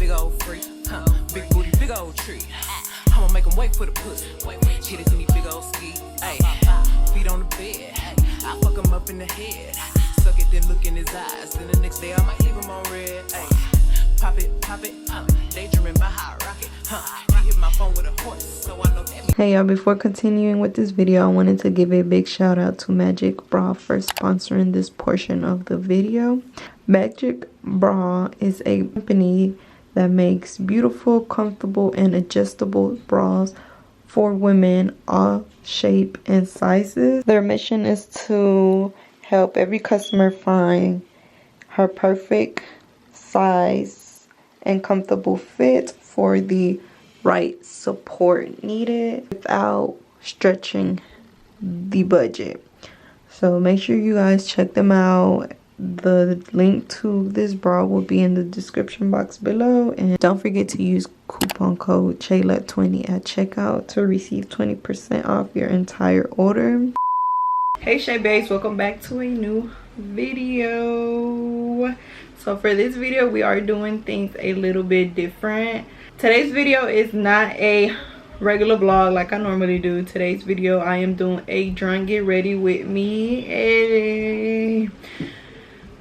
big old freak. Big booty, big old tree. I'ma make them wait for the pussy. Hit it in these big old ski. Ay, feet on the bed. I fuck him up in the head. Suck it, then look in his eyes. Then the next day I might leave him on red. Ay, pop it, daydreaming by high rocket. He hit my phone with a horse, so I know that. Hey y'all, before continuing with this video, I wanted to give a big shout out to Magic Bra for sponsoring this portion of the video. Magic Bra is a company that makes beautiful, comfortable, and adjustable bras for women all shape and sizes. Their mission is to help every customer find her perfect size and comfortable fit for the right support needed without stretching the budget. So make sure you guys check them out. The link to this bra will be in the description box below, and don't forget to use coupon code Chailalopezn at checkout to receive 20% off your entire order. Hey Shay Babes, welcome back to a new video. So for this video we are doing things a little bit different. Today's video is not a regular vlog like I normally do. Today's video I am doing a drunk get ready with me. Hey.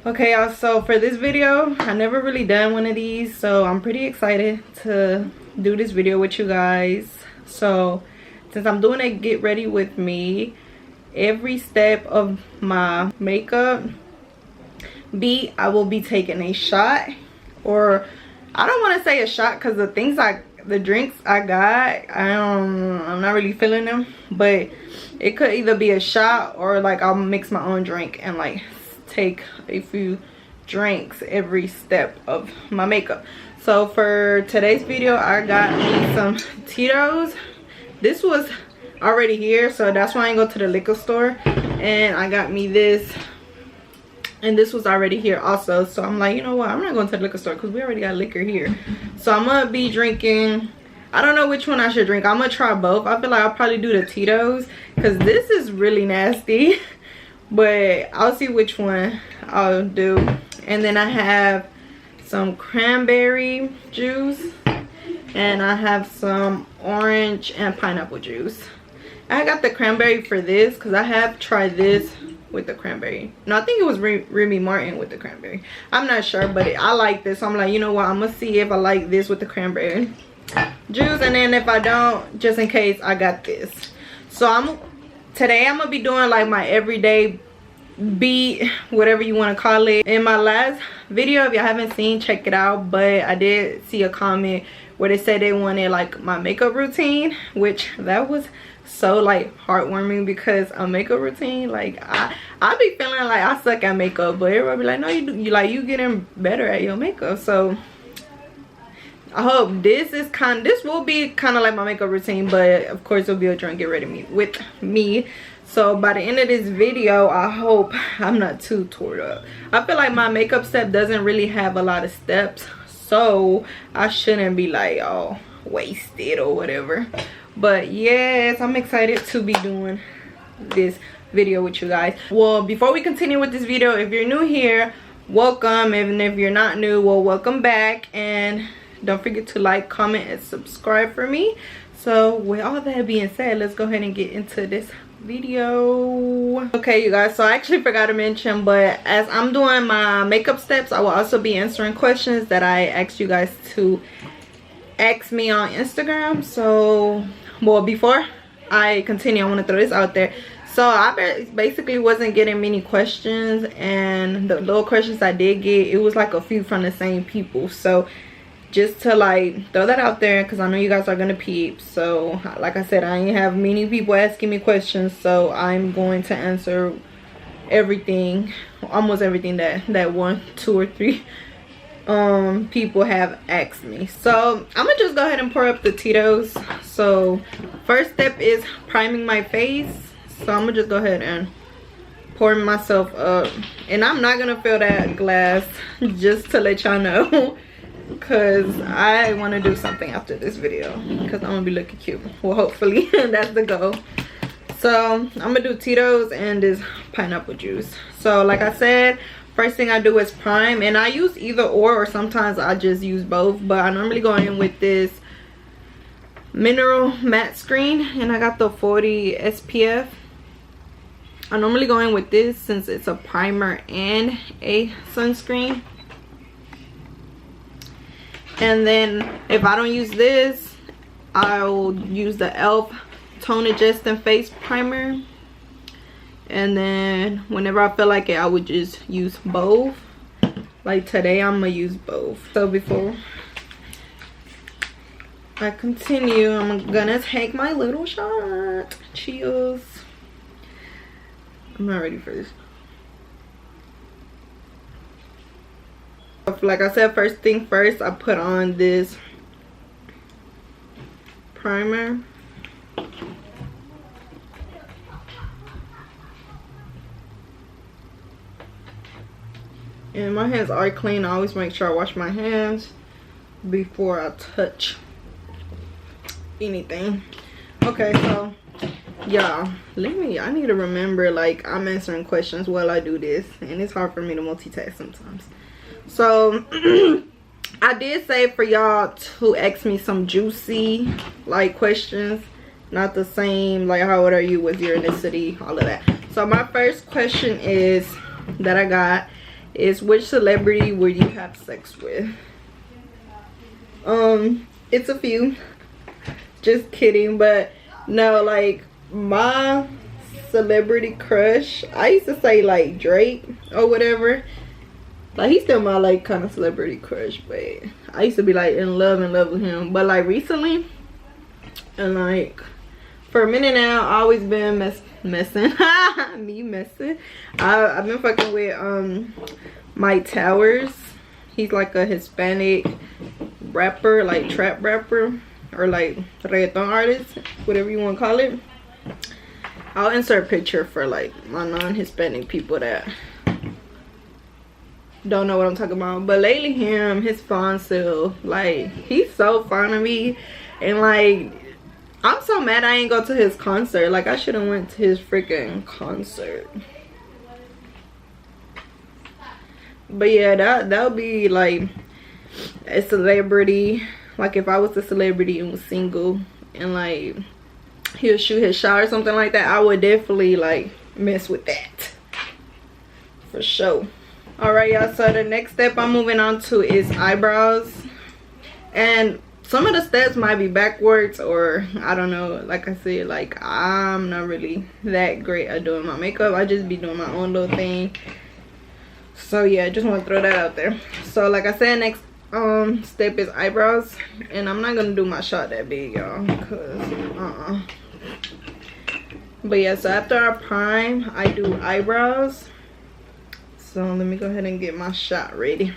Okay y'all, so for this video I never really done one of these, so I'm pretty excited to do this video with you guys. So since I'm doing a get ready with me, every step of my makeup I will be taking a shot, or I don't want to say a shot because the drinks I got, I'm not really feeling them, but it could either be a shot or like I'll mix my own drink and like take a few drinks every step of my makeup. So for today's video I got me some Tito's. This was already here, so that's why I didn't go to the liquor store, and I got me this, and this was already here also. So I'm like, you know what, I'm not going to the liquor store because we already got liquor here. So I'm gonna be drinking, I don't know which one I should drink. I'm gonna try both. I feel like I'll probably do the Tito's because this is really nasty. But I'll see which one I'll do. And then I have some cranberry juice, and I have some orange and pineapple juice. I got the cranberry for this because I have tried this with the cranberry. No, I think it was Remy Martin with the cranberry. I'm not sure, but I like this. So I'm like, you know what, I'm gonna see if I like this with the cranberry juice, and then if I don't, just in case, I got this. So today I'm gonna be doing like my everyday beat, whatever you want to call it. In my last video, if y'all haven't seen, check it out, but I did see a comment where they said they wanted like my makeup routine, which that was so like heartwarming, because a makeup routine, like I be feeling like I suck at makeup, but everybody be like, no, you do, you getting better at your makeup. So I hope this will be kind of like my makeup routine, but of course it'll be a drunk get ready with me. So by the end of this video, I hope I'm not too tore up. I feel like my makeup step doesn't really have a lot of steps, so I shouldn't be like all wasted or whatever. But yes, I'm excited to be doing this video with you guys. Well, before we continue with this video, if you're new here, welcome. And if you're not new, well, welcome back. And don't forget to like, comment, and subscribe for me. So with all that being said, let's go ahead and get into this video. Okay you guys, so I actually forgot to mention, but as I'm doing my makeup steps, I will also be answering questions that I asked you guys to ask me on Instagram. So well, before I continue, I want to throw this out there. So I basically wasn't getting many questions, and the little questions I did get, it was like a few from the same people. So just to like throw that out there, because I know you guys are gonna peep. So like I said, I ain't have many people asking me questions, so I'm going to answer everything, almost everything that 1, 2, or 3 people have asked me. So I'm gonna just go ahead and pour up the Tito's. So first step is priming my face, so I'm gonna just go ahead and pour myself up, and I'm not gonna fill that glass, just to let y'all know, because I want to do something after this video, because I'm gonna be looking cute. Well, hopefully that's the goal. So I'm gonna do Tito's and this pineapple juice. So like I said, first thing I do is prime, and I use either or sometimes I just use both, but I normally go in with this mineral matte screen, and I got the 40 SPF. I normally go in with this since it's a primer and a sunscreen. And then if I don't use this, I'll use the e.l.f. Tone Adjusting Face Primer. And then whenever I feel like it, I would just use both. Like today, I'm gonna use both. So before I continue, I'm gonna take my little shot. Cheers. I'm not ready for this. Like I said, first thing first, I put on this primer. And my hands are clean. I always make sure I wash my hands before I touch anything. Okay, so y'all, I need to remember, like, I'm answering questions while I do this, and it's hard for me to multitask sometimes. So I did say for y'all to ask me some juicy like questions, not the same like how old are you, what's your ethnicity, all of that. So my first question is that I got is, which celebrity would you have sex with? It's a few, just kidding, but no, like my celebrity crush, I used to say like Drake or whatever. Like he's still my like kind of celebrity crush, but I used to be like in love with him. But like recently, and like for a minute now, I always been messing I've been fucking with Mike Towers. He's like a Hispanic rapper, like trap rapper, or like reggaeton artist, whatever you want to call it. I'll insert a picture for like my non-Hispanic people that don't know what I'm talking about. But lately his fun self, like he's so fond of me, and like I'm so mad I ain't go to his concert. Like I should have went to his freaking concert. But yeah, that would be like a celebrity. Like if I was a celebrity and was single and like he'll shoot his shot or something like that, I would definitely like mess with that for sure. All right, y'all, so the next step I'm moving on to is eyebrows. And some of the steps might be backwards, or I don't know. Like I said, like I'm not really that great at doing my makeup. I just be doing my own little thing. So yeah, just want to throw that out there. So like I said, next step is eyebrows, and I'm not gonna do my shot that big, y'all, cause but yeah, so after I prime, I do eyebrows. So let me go ahead and get my shot ready.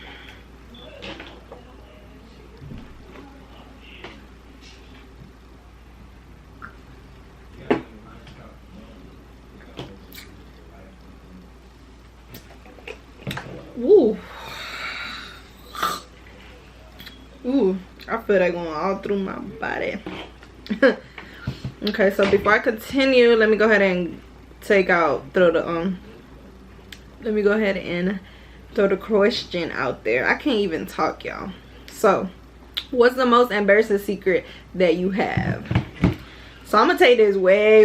Ooh. Ooh, I feel that going all through my body. Okay, so before I continue, let me go ahead and let me go ahead and throw the question out there. I can't even talk, y'all. So what's the most embarrassing secret that you have? So I'm gonna take this way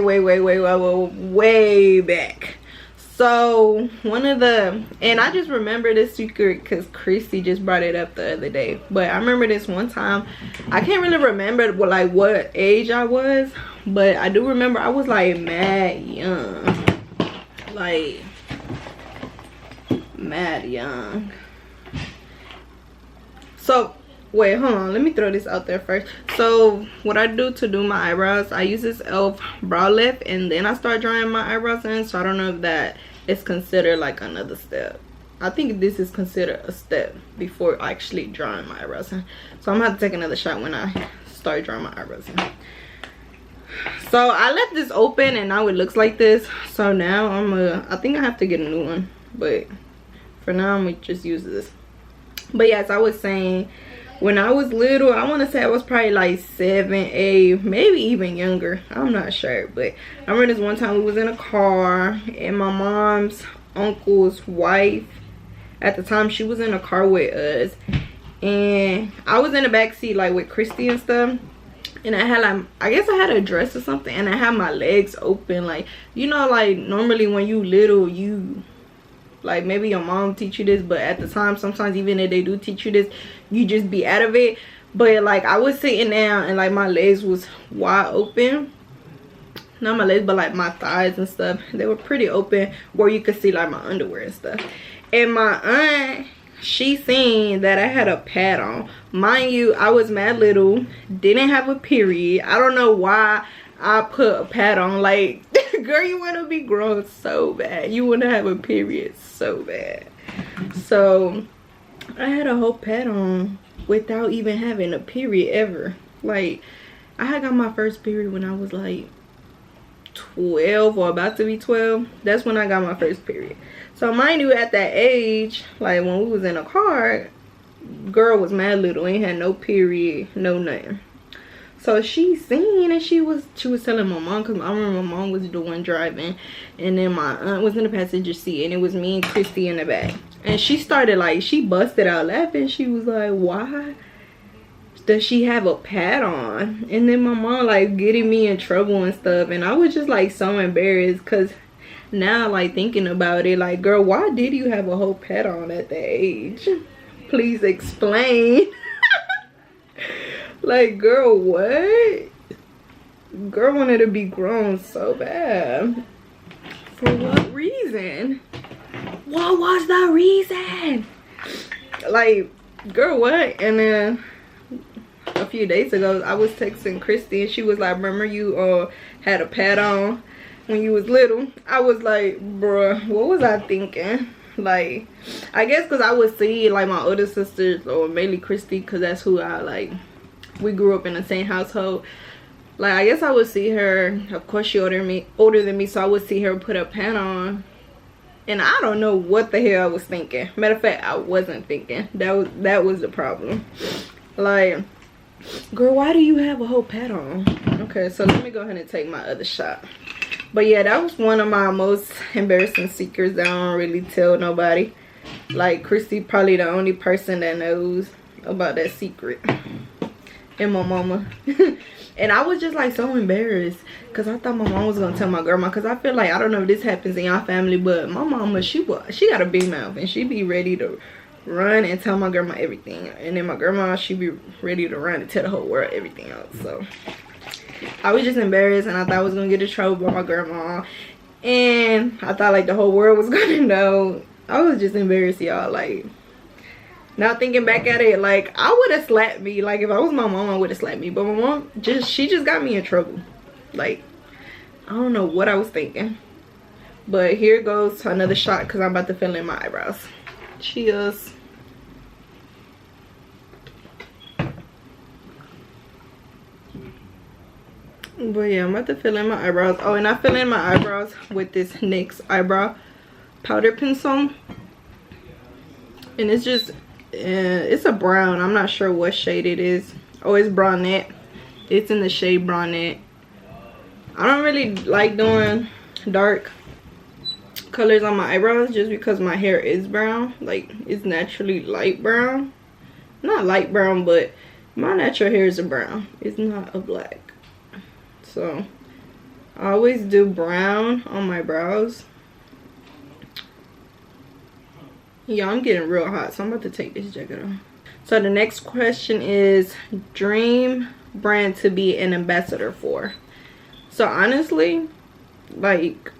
back. So and I just remember this secret because Chrissy just brought it up the other day. But I remember this one time, I can't really remember what age I was, but I do remember I was like mad young, like mad young. So wait, hold on, let me throw this out there first. So what I do to do my eyebrows, I use this e.l.f. brow lift, and then I start drawing my eyebrows in. So I don't know if that is considered like another step. I think this is considered a step before actually drawing my eyebrows in. So I'm gonna have to take another shot when I start drawing my eyebrows in. So I left this open and now it looks like this. So now I think I have to get a new one, but for now I'm gonna just use this. But yes, I was saying, when I was little, I want to say I was probably like 7, 8, maybe even younger, I'm not sure. But I remember this one time we was in a car and my mom's uncle's wife At the time, she was in a car with us, and I was in the back seat like with Christy and stuff. And I had like, I guess I had a dress or something, and I had my legs open, like, you know, like normally when you little, you like, maybe your mom teach you this, but at the time, sometimes even if they do teach you this, you just be out of it. But like, I was sitting down and like my legs was wide open, not my legs but like my thighs and stuff, they were pretty open where you could see like my underwear and stuff. And my aunt, she seen that I had a pad on. Mind you, I was mad little, didn't have a period. I don't know why I put a pad on. Like, girl, you want to be grown so bad, you want to have a period so bad. So I had a whole pad on without even having a period ever. Like, I had got my first period when I was like 12 or about to be 12. That's when I got my first period. So mind you, at that age, like when we was in a car, girl was mad little, ain't had no period, no nothing. So she seen, and she was telling my mom, because I remember my mom was the one driving, and then my aunt was in the passenger seat, and it was me and Christy in the back. And she started like, she busted out laughing. She was like, why does she have a pad on? And then my mom like getting me in trouble and stuff, and I was just like so embarrassed, because now like thinking about it, like, girl, why did you have a whole pad on at that age? Please explain. Like, girl, what? Girl wanted to be grown so bad. For what reason? What was the reason? Like, girl, what? And then a few days ago, I was texting Christy, and she was like, remember you had a pad on when you was little? I was like, bruh, what was I thinking? Like, I guess because I would see like my older sisters, or mainly Christy, because that's who I like, we grew up in the same household. Like, I guess I would see her, of course she older than me, so I would see her put a pad on, and I don't know what the hell I was thinking. Matter of fact, I wasn't thinking. That was the problem. Like, girl, why do you have a whole pad on? Okay, so let me go ahead and take my other shot. But yeah, that was one of my most embarrassing secrets that I don't really tell nobody. Like, Christy probably the only person that knows about that secret, and my mama. And I was just like so embarrassed, because I thought my mom was gonna tell my grandma, because I feel like, I don't know if this happens in your family, but my mama, she got a big mouth, and she be ready to run and tell my grandma everything. And then my grandma, she be ready to run and tell the whole world everything else. So I was just embarrassed, and I thought I was gonna get in trouble by my grandma, and I thought like the whole world was gonna know. I was just embarrassed, y'all. Like, now thinking back at it, like, I would have slapped me. Like, if I was my mom, I would have slapped me. But my mom, she just got me in trouble. Like, I don't know what I was thinking. But here goes to another shot, because I'm about to fill in my eyebrows. Cheers. But yeah, I'm about to fill in my eyebrows. Oh, and I fill in my eyebrows with this NYX eyebrow powder pencil. And it's just, it's a brown. I'm not sure what shade it is. Oh, it's brunette. It's in the shade brunette. I don't really like doing dark colors on my eyebrows, just because my hair is brown. Like, it's naturally light brown. Not light brown, but my natural hair is a brown. It's not a black. So I always do brown on my brows. Yeah, I'm getting real hot, so I'm about to take this jacket off. So the next question is, dream brand to be an ambassador for. So honestly, like,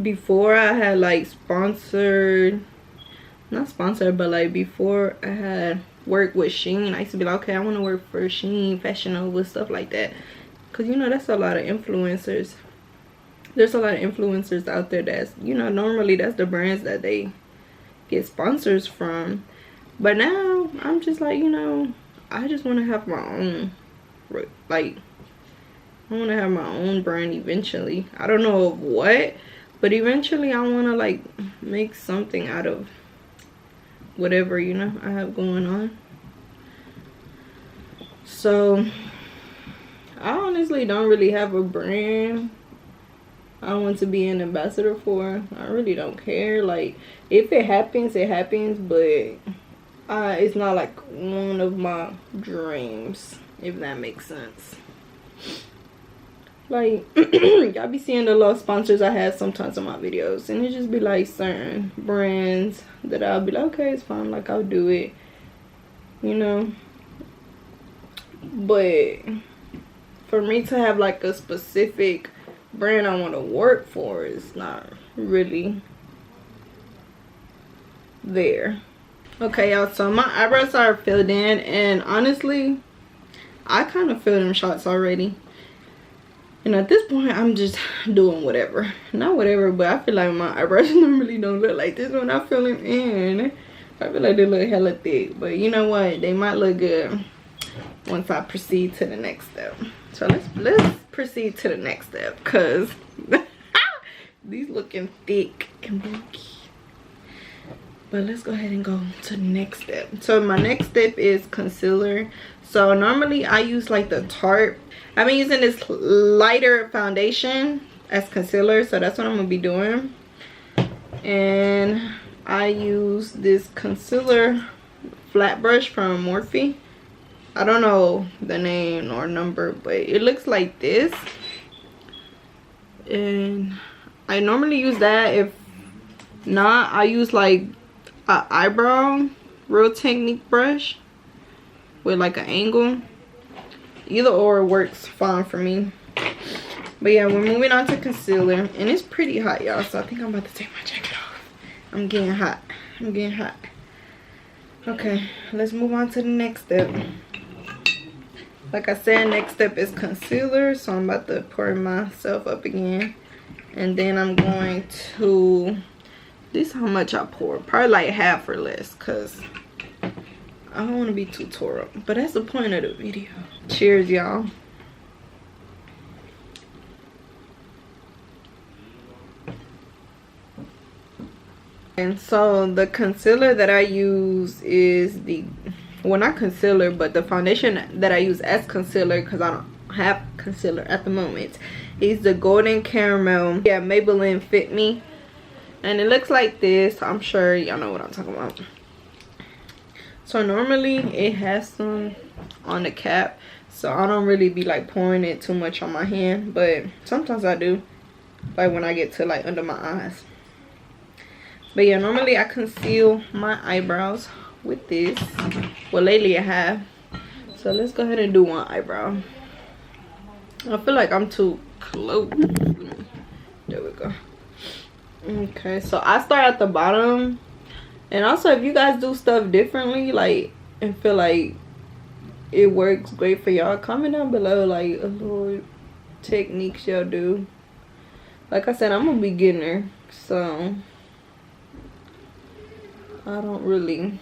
before I had like sponsored, not sponsored, but like before I had worked with Shein, I used to be like, okay, I want to work for Shein, Fashion Nova, stuff like that. Because, you know, that's a lot of influencers. There's a lot of influencers out there that's, you know, normally that's the brands that they get sponsors from. But now I'm just like, you know, I just want to have my own, like, I want to have my own brand eventually. I don't know of what, but eventually I want to like make something out of whatever, you know, I have going on. So I honestly don't really have a brand. I want to be an ambassador for. I really don't care. Like, if it happens, it happens, but it's not like one of my dreams, if that makes sense. Like, y'all be seeing the little sponsors I have sometimes on my videos, and it just be like certain brands that I'll be like, okay, it's fine, like I'll do it, you know. But for me to have like a specific brand I want to work for is not really there. Okay, y'all, so my eyebrows are filled in, and honestly I kind of feel them shots already. And at this point, I'm just doing whatever. Not whatever, but I feel like my eyebrows normally don't look like this when I fill them in. I feel like they look hella thick. But you know what? They might look good once I proceed to the next step. So let's proceed to the next step, because these looking thick and bulky. But let's go ahead and go to the next step. So my next step is concealer. So normally I use like the Tarte. I've been using this lighter foundation as concealer, so that's what I'm gonna be doing. And I use this concealer flat brush from Morphe. I don't know the name or number, but it looks like this. And I normally use that. If not, I use like an eyebrow Real Technique brush with like an angle. Either or works fine for me. But yeah, we're moving on to concealer, and it's pretty hot, y'all, so I think I'm about to take my jacket off. I'm getting hot. I'm getting hot. Okay, let's move on to the next step. Like I said, next step is concealer, so I'm about to pour myself up again, and then I'm going to, this is how much I pour, probably like half or less, because I don't want to be too tore up, but that's the point of the video. Cheers, y'all. And so the concealer that I use is the, well, not concealer, but the foundation that I use as concealer, because I don't have concealer at the moment, is the Golden Caramel, yeah, Maybelline Fit Me. And it looks like this. I'm sure y'all know what I'm talking about. So normally it has some on the cap, so I don't really be like pouring it too much on my hand, but sometimes I do, like when I get to like under my eyes. But yeah, normally I conceal my eyebrows with this. Well, lately I have. So let's go ahead and do one eyebrow. I feel like I'm too close. There we go. Okay, so I start at the bottom. And also, if you guys do stuff differently, like, and feel like it works great for y'all, comment down below like a little techniques y'all do. Like I said, I'm a beginner, so I don't really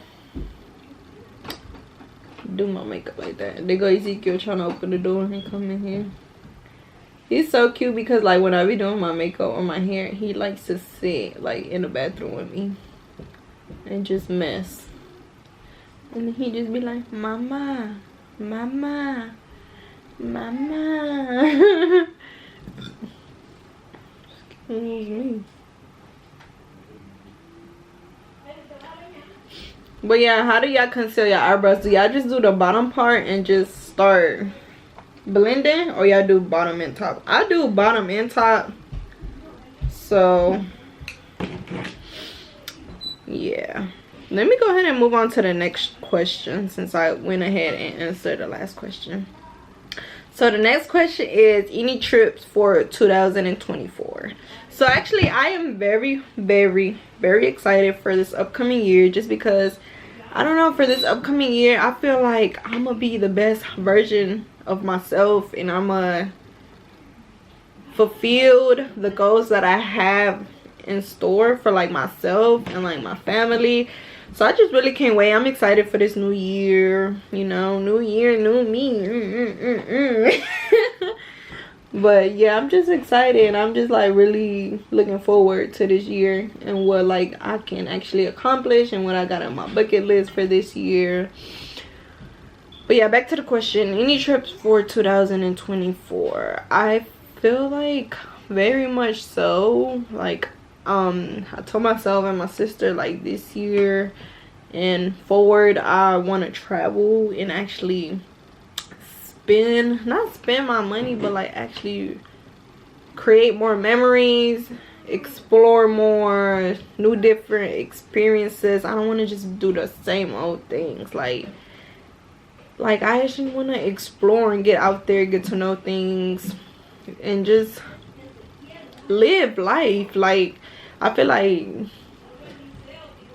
do my makeup like that. There go Ezekiel trying to open the door and come in here. He's so cute because like when I be doing my makeup or my hair, he likes to sit like in the bathroom with me and just mess. And he just be like, mama, mama, mama. Excuse me. But yeah, how do y'all conceal your eyebrows? Do y'all just do the bottom part and just start blending, or y'all do bottom and top? I do bottom and top. So yeah, let me go ahead and move on to the next question, since I went ahead and answered the last question. So the next question is, any trips for 2024? So actually I am very excited for this upcoming year, just because I don't know, for this upcoming year I feel like I'm gonna be the best version of myself, and I'm gonna fulfill the goals that I have in store for like myself and like my family. So I just really can't wait. I'm excited for this new year, you know, new year, new me. But yeah, I'm just excited. I'm just like really looking forward to this year and what like I can actually accomplish and what I got on my bucket list for this year. But yeah, back to the question, any trips for 2024? I feel like very much so. Like I told myself and my sister, like, this year and forward I want to travel and actually not spend my money, but like actually create more memories, explore more new different experiences. I don't want to just do the same old things. Like I actually want to explore and get out there, get to know things, and just live life. Like, I feel like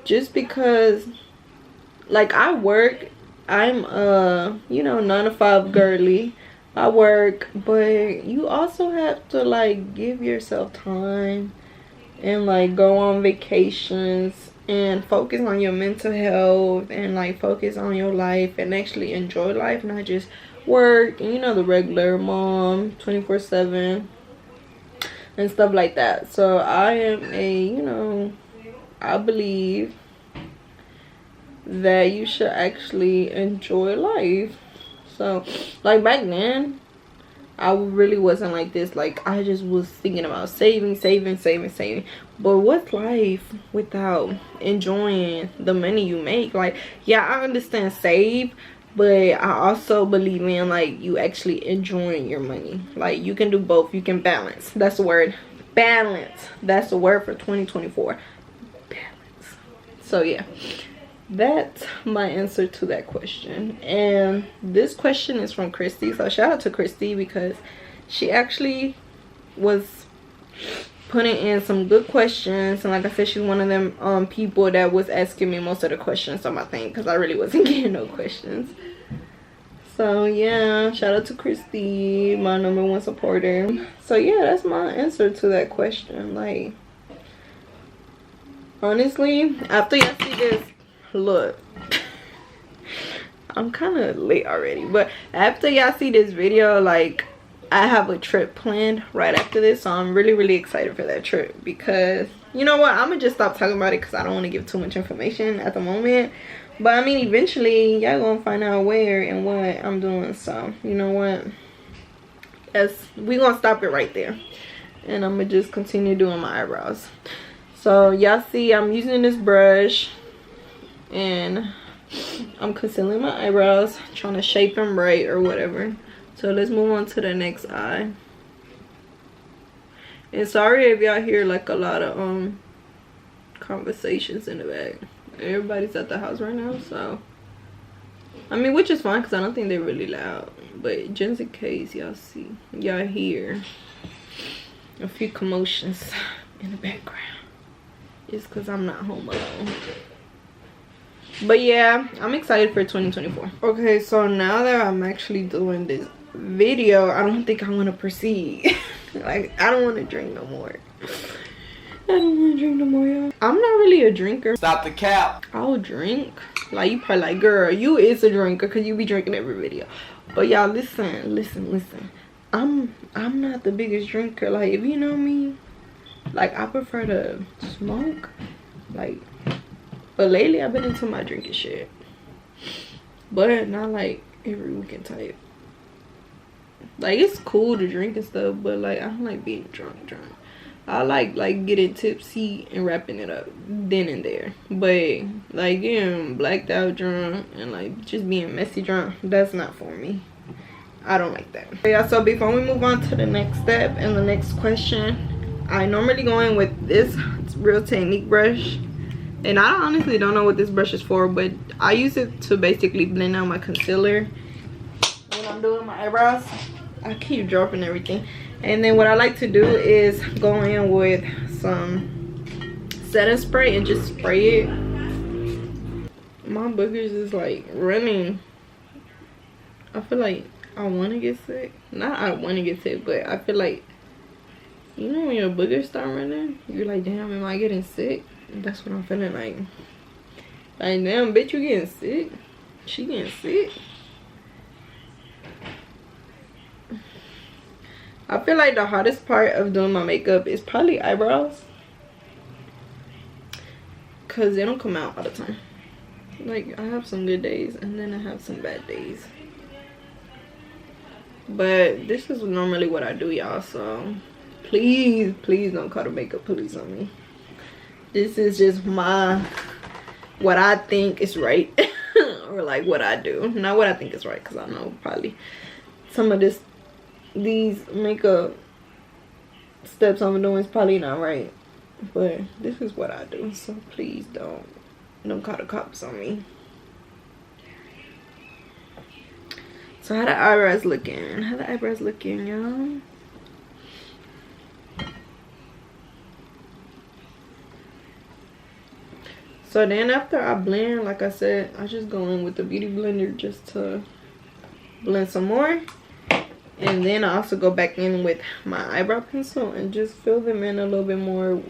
just because, like, I work, I'm you know, 9 to 5 girly. I work, but you also have to like give yourself time and like go on vacations and focus on your mental health and like focus on your life and actually enjoy life, not just work and, you know, the regular mom 24/7 and stuff like that. So I am a, you know, I believe that you should actually enjoy life. So like back then I really wasn't like this. Like, I just was thinking about saving. But what's life without enjoying the money you make? Like, yeah, I understand save, but I also believe in like you actually enjoying your money. Like, you can do both. You can balance. That's the word. Balance. That's the word for 2024. Balance. So yeah, that's my answer to that question. And this question is from Christy, so shout out to Christy because she actually was putting in some good questions. And like I said, she's one of them people that was asking me most of the questions on my thing because I really wasn't getting no questions. So yeah, shout out to Christy, my #1 supporter. So yeah, that's my answer to that question. Like, honestly, after y'all see this, look, I'm kind of late already, but after y'all see this video, like, I have a trip planned right after this, so I'm really excited for that trip. Because you know what, I'm gonna just stop talking about it because I don't want to give too much information at the moment. But I mean, eventually y'all gonna find out where and what I'm doing. So you know what, we gonna stop it right there, and I'm gonna just continue doing my eyebrows. So y'all see I'm using this brush and I'm concealing my eyebrows, trying to shape them right or whatever. So let's move on to the next eye. And sorry if y'all hear like a lot of conversations in the back. Everybody's at the house right now, so I mean, which is fine because I don't think they're really loud, but just in case y'all hear a few commotions in the background, it's because I'm not home alone. But yeah, I'm excited for 2024. Okay, so now that I'm actually doing this video, I don't think I want to proceed. Like, I don't want to drink no more. I don't want to drink no more, y'all. I'm not really a drinker. Stop the cap. I'll drink. Like, you probably like, girl, you is a drinker because you be drinking every video. But y'all, listen. I'm not the biggest drinker. Like, if you know me, like, I prefer to smoke. Like, but lately I've been into my drinking shit, but not like every weekend type. Like, it's cool to drink and stuff, but like I don't like being drunk. I like getting tipsy and wrapping it up then and there. But like getting blacked out drunk and like just being messy drunk, that's not for me. I don't like that. Yeah, so before we move on to the next step and the next question, I normally go in with this Real Technique brush. And I honestly don't know what this brush is for, but I use it to basically blend out my concealer when I'm doing my eyebrows. I keep dropping everything. And then what I like to do is go in with some setting spray and just spray it. My boogers is like running. I feel like I want to get sick. Not I want to get sick, but I feel like, you know, when your boogers start running, you're like, damn, am I getting sick? That's what I'm feeling like. Like, damn, bitch, you getting sick? She getting sick? I feel like the hardest part of doing my makeup is probably eyebrows, because they don't come out all the time. Like, I have some good days and then I have some bad days. But this is normally what I do, y'all, so Please, please don't call the makeup police on me. This is just what I think is right. Or like what I do, not what I think is right, because I know probably some of these makeup steps I'm doing is probably not right, but this is what I do. So please don't call the cops on me. So how the eyebrows looking? How the eyebrows looking, y'all? So then after I blend, like I said, I just go in with the beauty blender just to blend some more. And then I also go back in with my eyebrow pencil and just fill them in a little bit more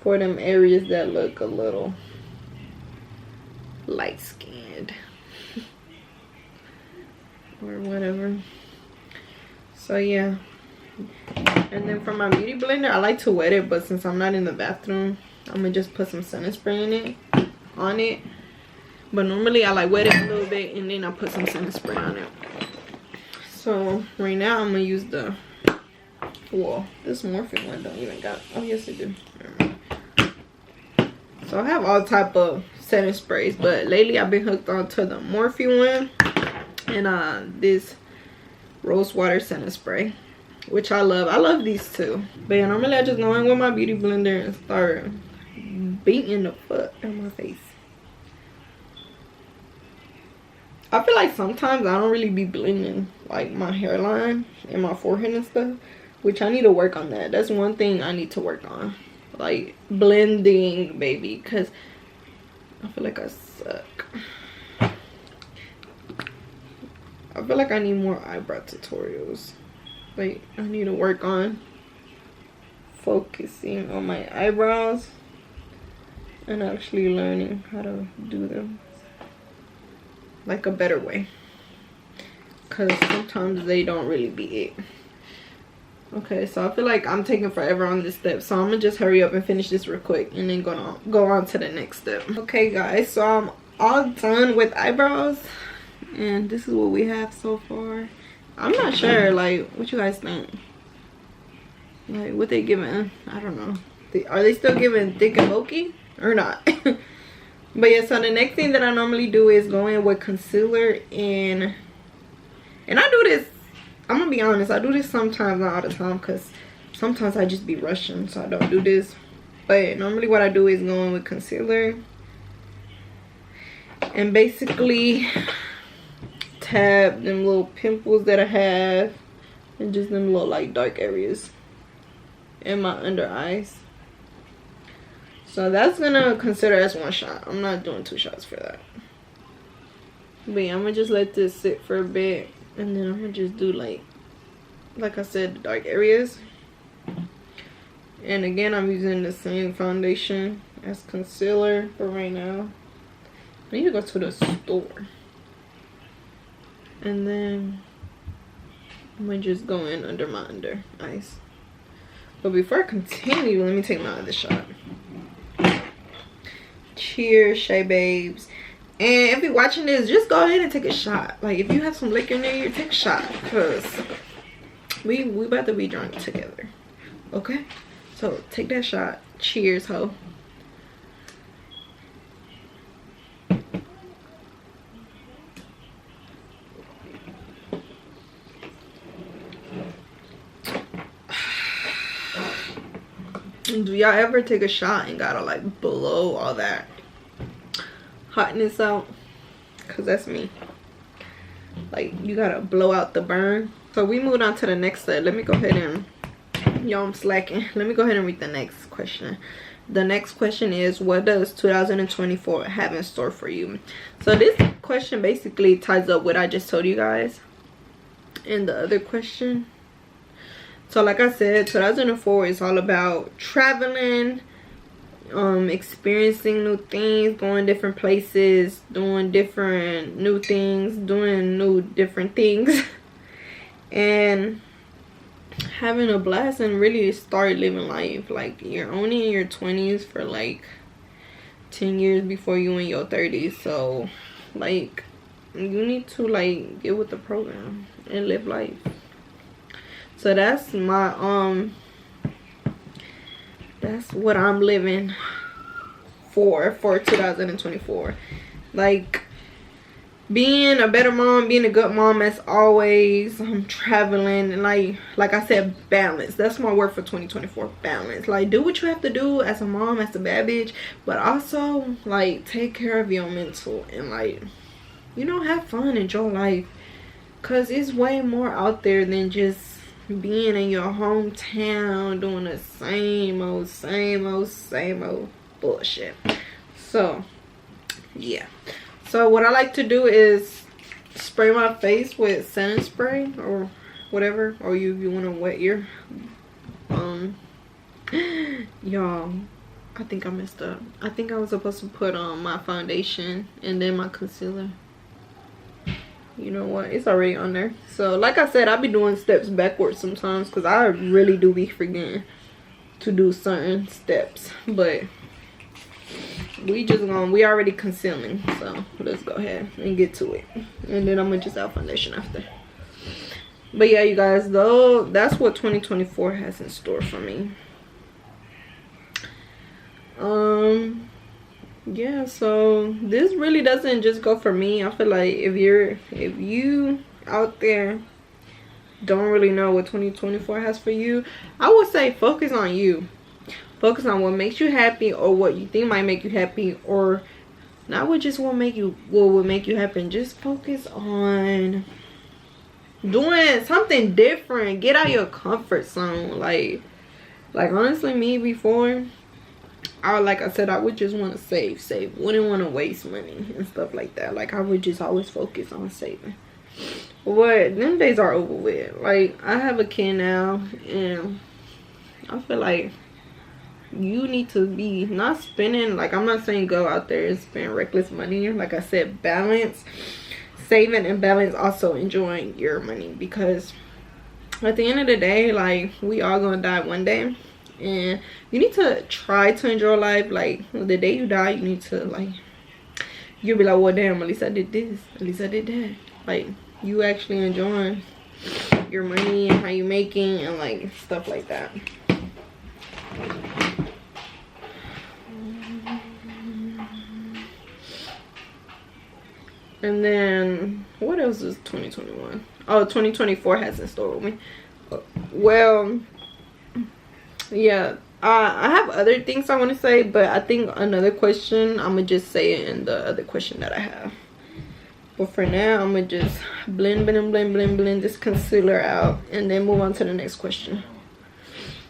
for them areas that look a little light skinned or whatever. So yeah. And then for my beauty blender, I like to wet it, but since I'm not in the bathroom, I'm gonna just put some setting spray on it. But normally I like wet it a little bit and then I put some setting spray on it. So right now I'm gonna use the, well, this Morphe one don't even got, oh yes it do. So I have all type of setting sprays, but lately I've been hooked on to the Morphe one and this rose water setting spray, which I love. I love these two. But yeah, normally I just go in with my beauty blender and start beating the fuck out my face. I feel like sometimes I don't really be blending like my hairline and my forehead and stuff, which I need to work on that. That's one thing I need to work on, like blending, baby, because I feel like I suck. I feel like I need more eyebrow tutorials. Like I need to work on focusing on my eyebrows and actually learning how to do them like a better way, because sometimes they don't really be it. Okay, so I feel like I'm taking forever on this step, so I'm gonna just hurry up and finish this real quick and then go on to the next step. Okay guys, so I'm all done with eyebrows and this is what we have so far. I'm not sure, like, what you guys think? Like, what they giving? I don't know. Are they still giving thick and bulky or not? But yeah, so the next thing that I normally do is go in with concealer and I do this, I'm gonna be honest, I do this sometimes, not all the time, because sometimes I just be rushing, so I don't do this. But normally what I do is go in with concealer and basically tab them little pimples that I have and just them little like dark areas in my under eyes. So that's gonna consider as one shot. I'm not doing 2 shots for that. But yeah, I'm gonna just let this sit for a bit and then I'm gonna just do like I said, the dark areas. And again, I'm using the same foundation as concealer for right now. I need to go to the store. And then I'm gonna just go in under my under eyes. But before I continue, let me take my other shot. Cheers, Shay Babes. And if you're watching this, just go ahead and take a shot. Like, if you have some liquor near you, take a shot, because we about to be drunk together. Okay? So take that shot. Cheers, ho. Do y'all ever take a shot and gotta like blow all that hotness out? Because that's me. Like, you gotta blow out the burn. So we moved on to the next step. Let me go ahead and, y'all, I'm slacking. Let me go ahead and read the next question. The next question is, what does 2024 have in store for you? So this question basically ties up what I just told you guys in the other question. So like I said, 2004 is all about traveling, experiencing new things, going different places, doing different new things, doing new different things, and having a blast and really start living life. Like, you're only in your 20s for like 10 years before you in your 30s. So like, you need to like get with the program and live life. So that's my that's what I'm living for 2024. Like, being a better mom, being a good mom as always. I'm traveling, and like I said, balance. That's my word for 2024, balance. Like, do what you have to do as a mom, as a bad bitch, but also like take care of your mental, and like, you know, have fun, enjoy life, because it's way more out there than just being in your hometown doing the same old bullshit. So yeah, so what I like to do is spray my face with setting spray or whatever, or you want to wet your y'all, I think I messed up. I think I was supposed to put on my foundation and then my concealer. You know what, it's already on there. So like I said, I'll be doing steps backwards sometimes because I really do be forgetting to do certain steps, but we already concealing, so let's go ahead and get to it, and then I'm gonna just add foundation after. But yeah, you guys, though, that's what 2024 has in store for me. Yeah, so this really doesn't just go for me. I feel like if you out there don't really know what 2024 has for you, I would say focus on you. Focus on what makes you happy, or what you think might make you happy, or not what just what would make you happy. Just focus on doing something different. Get out your comfort zone. Like honestly, me before, like I said, I would just want to save. Wouldn't want to waste money and stuff like that. Like, I would just always focus on saving. But them days are over with. Like, I have a kid now, and I feel like you need to be not spending, like, I'm not saying go out there and spend reckless money. Like I said, balance saving and balance also enjoying your money, because at the end of the day, like, we all gonna die one day, and you need to try to enjoy life. Like, the day you die, you need to, like, you'll be like, well, damn, at least I did this, at least I did that. Like, you actually enjoying your money and how you making and like stuff like that. And then what else is 2021? Oh, 2024 has in store with me. Well, yeah, I have other things I want to say, but I think another question, I'm gonna just say it in the other question that I have. But for now, I'm gonna just blend this concealer out and then move on to the next question,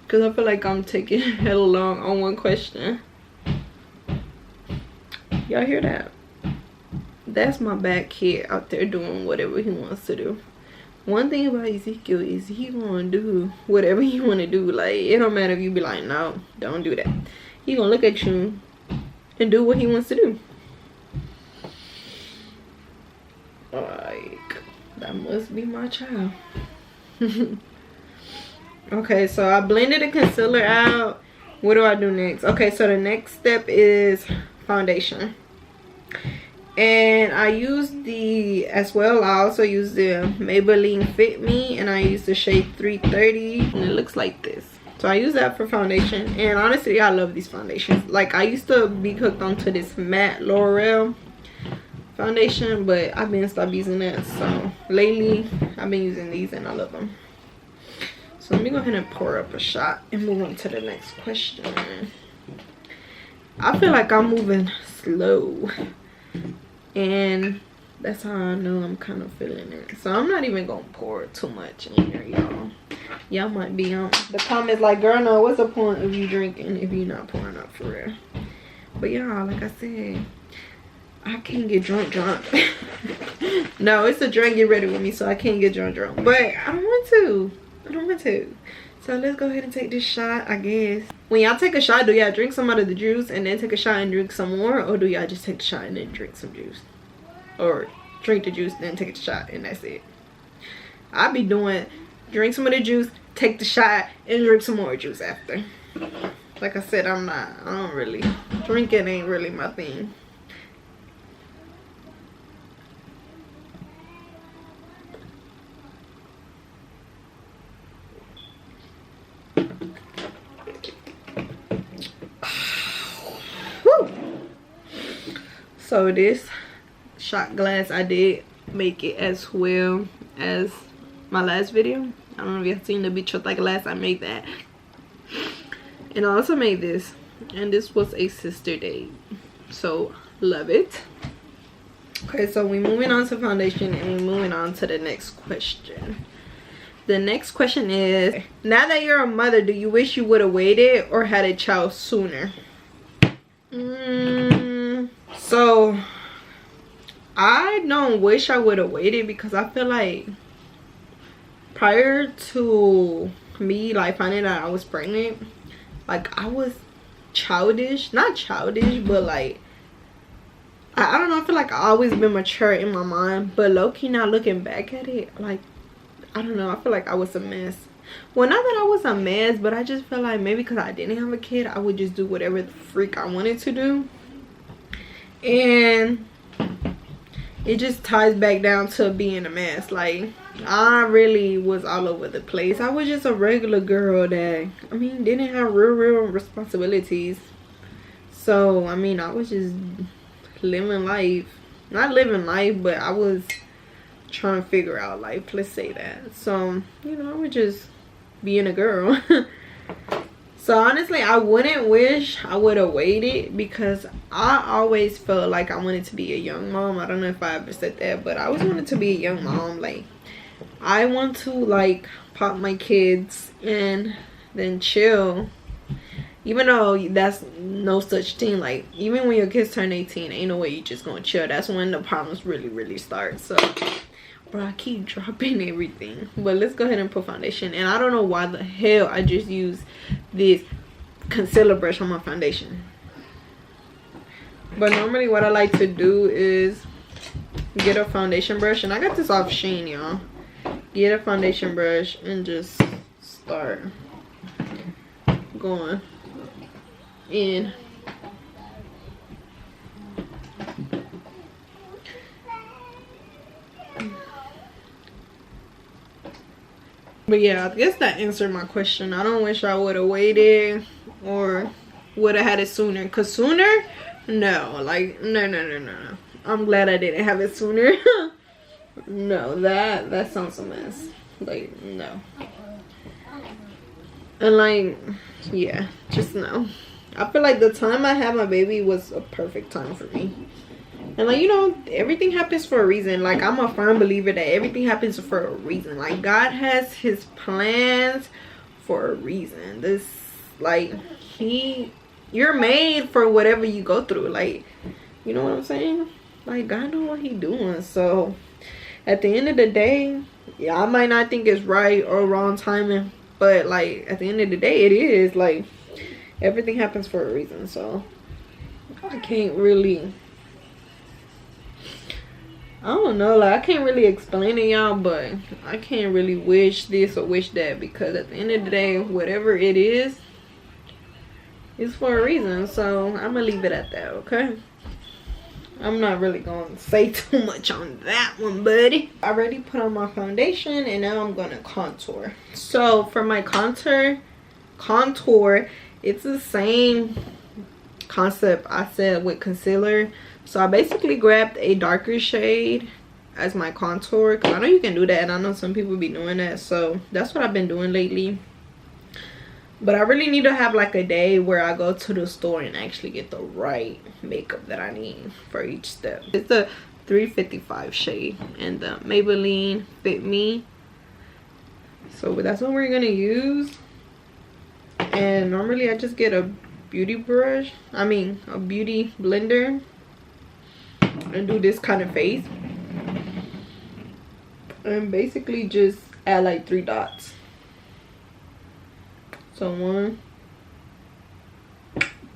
because I feel like I'm taking hella long on one question. Y'all hear that? That's my bad kid out there doing whatever he wants to do. One thing about Ezekiel is he gonna do whatever he wanna do. Like, it don't matter if you be like, no, don't do that. He gonna look at you and do what he wants to do. Like, that must be my child. Okay, so I blended the concealer out. What do I do next? Okay, so the next step is foundation. And I use I also use the Maybelline Fit Me, and I use the shade 330, and it looks like this. So I use that for foundation, and honestly, I love these foundations. Like, I used to be hooked onto this matte L'Oreal foundation, but I've been stopped using that. So lately, I've been using these, and I love them. So let me go ahead and pour up a shot and move on to the next question. I feel like I'm moving slow, and that's how I know I'm kind of feeling it. So I'm not even gonna pour too much in here, y'all. Y'all might be on the comments like, girl, no, what's the point of you drinking if you're not pouring up for real? But y'all, like I said, I can't get drunk. No, it's a drink get ready with me, so I can't get drunk. But I don't want to. So let's go ahead and take this shot, I guess. When y'all take a shot, do y'all drink some out of the juice and then take a shot and drink some more? Or do y'all just take the shot and then drink some juice? Or drink the juice, then take a shot, and that's it. I be doing, drink some of the juice, take the shot, and drink some more juice after. Like I said, drinking ain't really my thing. So this shot glass, I did make it as well as my last video. I don't know if y'all seen the bichota glass. I made that. And I also made this, and this was a sister date, so love it. Okay, so we're moving on to foundation, and we're moving on to the next question. The next question is, now that you're a mother, do you wish you would have waited or had a child sooner? So I don't wish I would have waited, because I feel like prior to me like finding out I was pregnant, like I was childish, not childish, but like I don't know, I feel like I always been mature in my mind, but low-key now looking back at it, like I don't know, I feel like I was a mess. Well, not that I was a mess, but I just feel like maybe because I didn't have a kid, I would just do whatever the freak I wanted to do, and it just ties back down to being a mess. Like I really was all over the place. I was just a regular girl that, I mean, didn't have real responsibilities. So I mean, I was just living life, not living life, but I was trying to figure out life, let's say that. So, you know, I was just being a girl. So honestly, I wouldn't wish I would have waited, because I always felt like I wanted to be a young mom. I don't know if I ever said that, but I always wanted to be a young mom. Like I want to like pop my kids and then chill, even though that's no such thing. Like even when your kids turn 18, ain't no way you just gonna chill. That's when the problems really start. So bro, I keep dropping everything. But let's go ahead and put foundation. And I don't know why the hell I just used this concealer brush on my foundation. But normally what I like to do is get a foundation brush, and I got this off Shein, y'all. Get a foundation brush and just start going in. But yeah, I guess that answered my question. I don't wish I would have waited or would have had it sooner. Cause sooner, no, like no. I'm glad I didn't have it sooner. No, that sounds a mess. Like no. And like, yeah, just no. I feel like the time I had my baby was a perfect time for me. And like, you know, everything happens for a reason. Like I'm a firm believer that everything happens for a reason. Like God has his plans for a reason. This, like, you're made for whatever you go through. Like, you know what I'm saying? Like God know what he doing. So at the end of the day, yeah, I might not think it's right or wrong timing, but like at the end of the day, it is. Like everything happens for a reason. So I can't really, I don't know, like I can't really explain it, y'all, but I can't really wish this or wish that, because at the end of the day, whatever it is, it's for a reason. So I'm gonna leave it at that, okay? I'm not really gonna say too much on that one, buddy. I already put on my foundation, and now I'm gonna contour. So for my contour, it's the same concept I said with concealer. So I basically grabbed a darker shade as my contour, because I know you can do that, and I know some people be doing that. So that's what I've been doing lately. But I really need to have like a day where I go to the store and actually get the right makeup that I need for each step. It's the 355 shade and the Maybelline Fit Me. So that's what we're gonna use. And normally I just get a beauty brush, a beauty blender, and do this kind of face, and basically just add like 3 dots. So 1,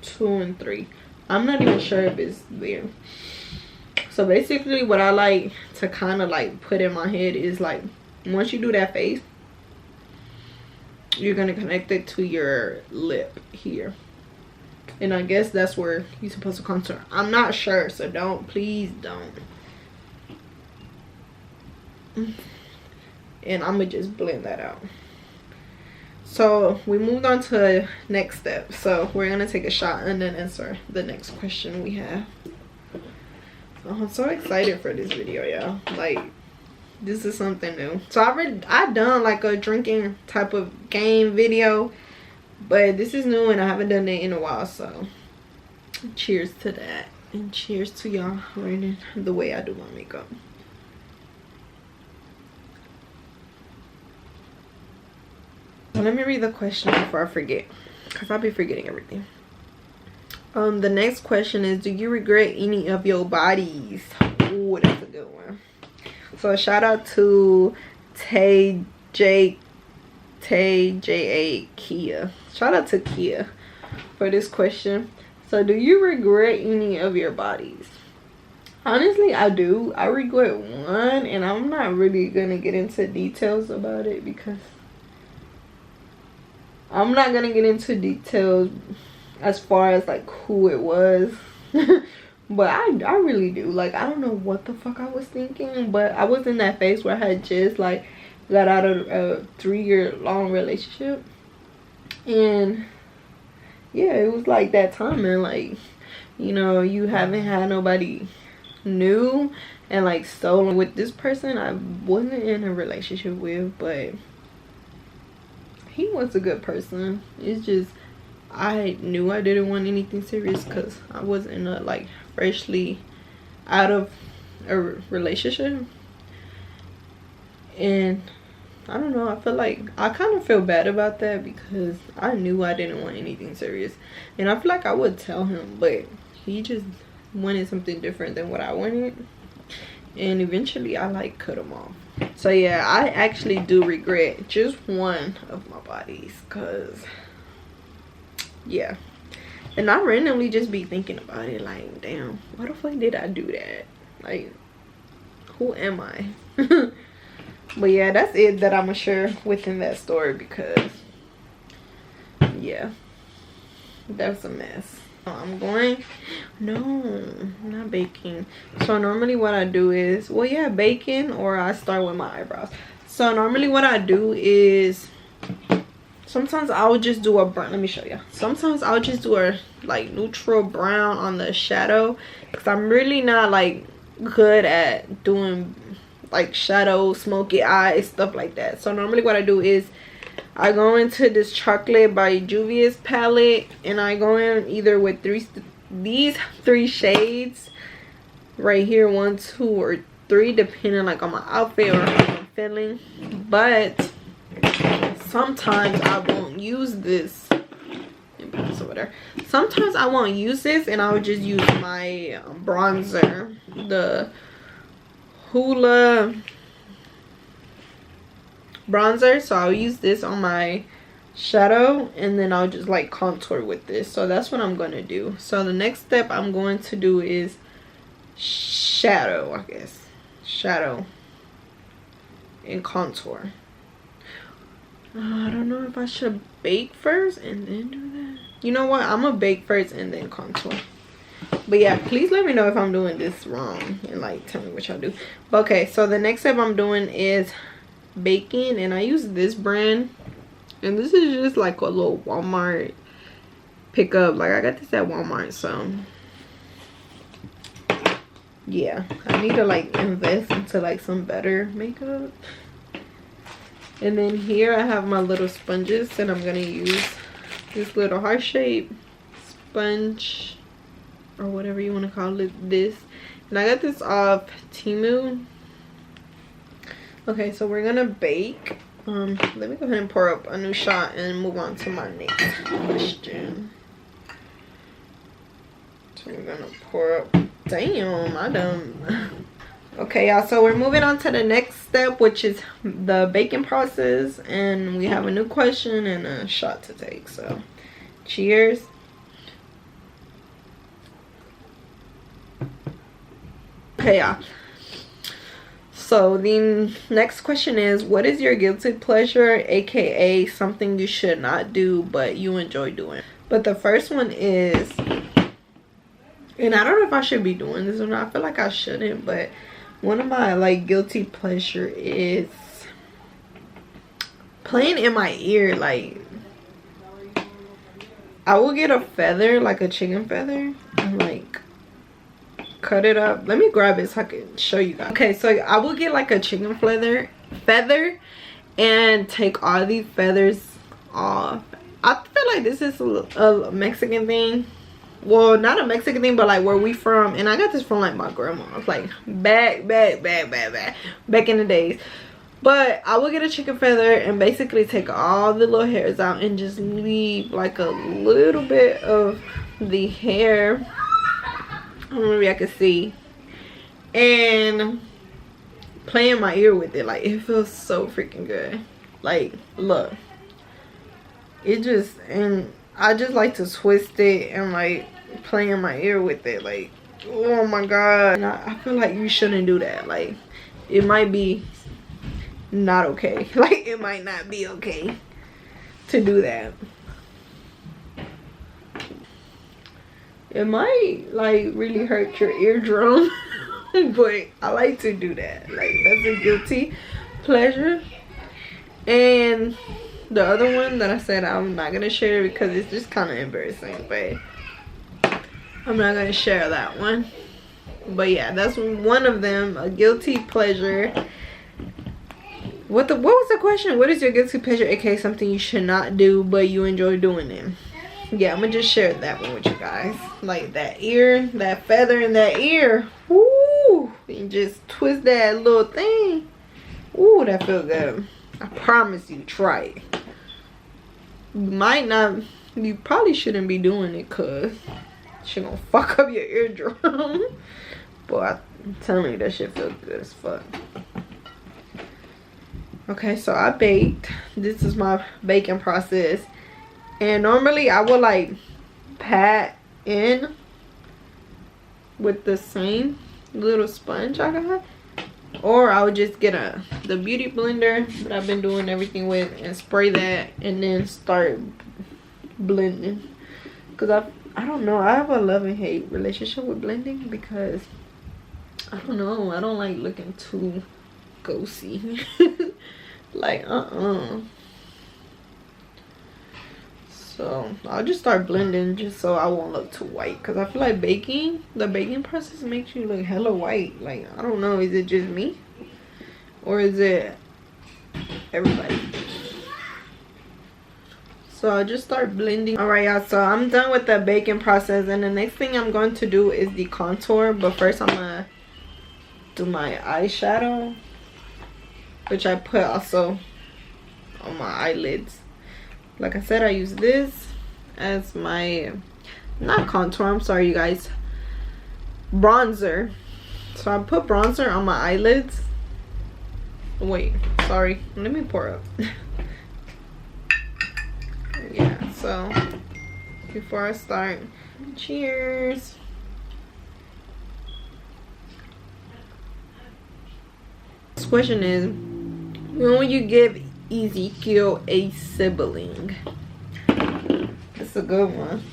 2, and 3. I'm not even sure if it's there. So basically what I like to kind of like put in my head is like, once you do that face, you're gonna connect it to your lip here, and I guess that's where you're supposed to contour. I'm not sure, so please don't. And I'm gonna just blend that out. So we moved on to next step. So we're gonna take a shot and then answer the next question we have. I'm so excited for this video, y'all. Like, this is something new. So I done like a drinking type of game video, but this is new and I haven't done it in a while. So cheers to that, and cheers to y'all learning the way I do my makeup. So let me read the question before I forget, because I'll be forgetting everything. The next question is, do you regret any of your bodies? Ooh, that's a good one. So shout out to Tay J A Kia. Shout out to Kia for this question. So do you regret any of your bodies? Honestly, I do. I regret one, and I'm not really gonna get into details about it because I'm not gonna get into details as far as like who it was. But I really do. Like, I don't know what the fuck I was thinking, but I was in that phase where I had just like got out of a 3-year-long relationship, and yeah, it was like that time, and like, you know, you haven't had nobody new, and like, so with this person I wasn't in a relationship with, but he was a good person. It's just I knew I didn't want anything serious because I was in a like freshly out of a relationship, and I don't know, I feel like I kind of feel bad about that because I knew I didn't want anything serious, and I feel like I would tell him, but he just wanted something different than what I wanted, and eventually I like cut him off. So yeah, I actually do regret just one of my bodies, because yeah, and I randomly just be thinking about it, like, damn, why the fuck did I do that? Like, who am I? But yeah, that's it that I'm gonna share within that story, because yeah, that's a mess. I'm going, no, not baking. So normally what I do is, well, yeah, baking, or I start with my eyebrows. So normally what I do is, sometimes I'll just do a brown. Let me show you. Sometimes I'll just do a like neutral brown on the shadow, because I'm really not like good at doing like shadow, smoky eyes, stuff like that. So normally what I do is I go into this Chocolate by Juvia's palette, and I go in either with these 3 shades right here, 1, 2, or 3, depending like on my outfit or how I'm feeling. But sometimes I won't use this. Sometimes I won't use this, and I would just use my bronzer, the Hoola bronzer. So I'll use this on my shadow, and then I'll just like contour with this. So that's what I'm gonna do. So the next step I'm going to do is shadow, I guess, shadow and contour. I don't know if I should bake first and then do that. You know what, I'm gonna bake first and then contour. But yeah, please let me know if I'm doing this wrong, and like tell me what y'all do. Okay, so the next step I'm doing is baking, and I use this brand, and this is just like a little Walmart pickup. Like, I got this at Walmart, so yeah, I need to like invest into like some better makeup. And then here I have my little sponges, and I'm gonna use this little heart shape sponge, or whatever you want to call it, this, and I got this off Temu. Okay, so we're gonna bake. Let me go ahead and pour up a new shot and move on to my next question. So we're gonna pour up, damn, I done. Okay, y'all, so we're moving on to the next step, which is the baking process, and we have a new question and a shot to take. So cheers. Okay, y'all, so the next question is, what is your guilty pleasure, aka something you should not do but you enjoy doing? But the first one is, and I don't know if I should be doing this or not, I feel like I shouldn't, but one of my like guilty pleasure is playing in my ear. Like, I will get a feather, like a chicken feather, and like cut it up. Let me grab it so I can show you guys. Okay, so I will get like a chicken feather and take all these feathers off. I feel like this is a Mexican thing. Well, not a Mexican thing, but like where we from. And I got this from like my grandma's, like back in the days. But I will get a chicken feather and basically take all the little hairs out and just leave like a little bit of the hair. Maybe I can see. And play in my ear with it. Like, it feels so freaking good. Like, look. It just, and I just like to twist it and like play in my ear with it. Like, oh my god. And I feel like you shouldn't do that. Like, it might be not okay. Like, it might not be okay to do that. It might like really hurt your eardrum. But I like to do that. Like, that's a guilty pleasure. And the other one that I said I'm not gonna share because it's just kind of embarrassing, but I'm not gonna share that one. But yeah, that's one of them, a guilty pleasure. What was the question? What is your guilty pleasure, aka something you should not do but you enjoy doing it? Yeah, I'm gonna just share that one with you guys. Like that ear, that feather in that ear. Woo! You just twist that little thing. Ooh, that feels good. I promise you, try it. You probably shouldn't be doing it because it's gonna fuck up your eardrum. But I'm telling you, that shit feels good as fuck. Okay, so I baked. This is my baking process. And normally I would like pat in with the same little sponge I got. Or I would just get the beauty blender that I've been doing everything with and spray that and then start blending. Because I don't know, I have a love and hate relationship with blending because I don't know, I don't like looking too ghosty. Like so I'll just start blending just so I won't look too white, because I feel like the baking process makes you look hella white. Like, I don't know, is it just me or is it everybody? So I'll just start blending. All right, y'all, so I'm done with the baking process, and the next thing I'm going to do is the contour. But first I'm gonna do my eyeshadow, which I put also on my eyelids. Like I said, I use this as my, not contour, I'm sorry you guys, bronzer. So I put bronzer on my eyelids. Wait, sorry, let me pour up. Yeah, so before I start, cheers. This question is, when will you give Ezekiel a sibling? It's a good one.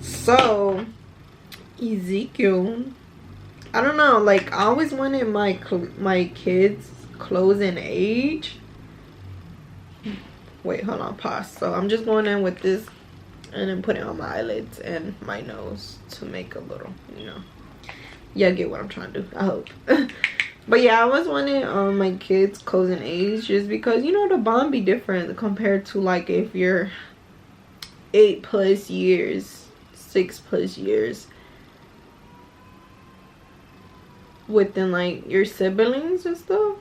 So Ezekiel, I don't know, like I always wanted my kids close in age. Wait, hold on, pause. So I'm just going in with this and then put it on my eyelids and my nose to make a little, you know, y'all get what I'm trying to do, I hope. But yeah, I was wanting my kids close in age just because, you know, the bond be different compared to like if you're 8+ years, 6+ years within like your siblings and stuff.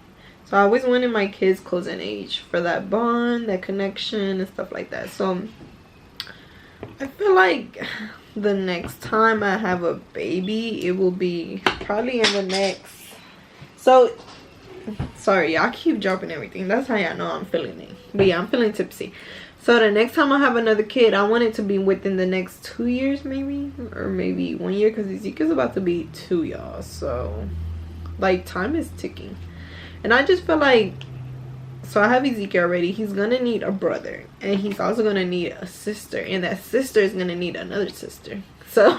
So I always wanted my kids close in age for that bond, that connection and stuff like that. So I feel like the next time I have a baby, it will be probably in the next, so sorry y'all, keep dropping everything. That's how y'all know I'm feeling it. But yeah, I'm feeling tipsy. So the next time I have another kid, I want it to be within the next 2 years maybe, or maybe 1 year, because Ezekiel's about to be 2, y'all. So like time is ticking. And I just feel like, so I have Ezekiel already, he's gonna need a brother, and he's also gonna need a sister, and that sister is gonna need another sister. So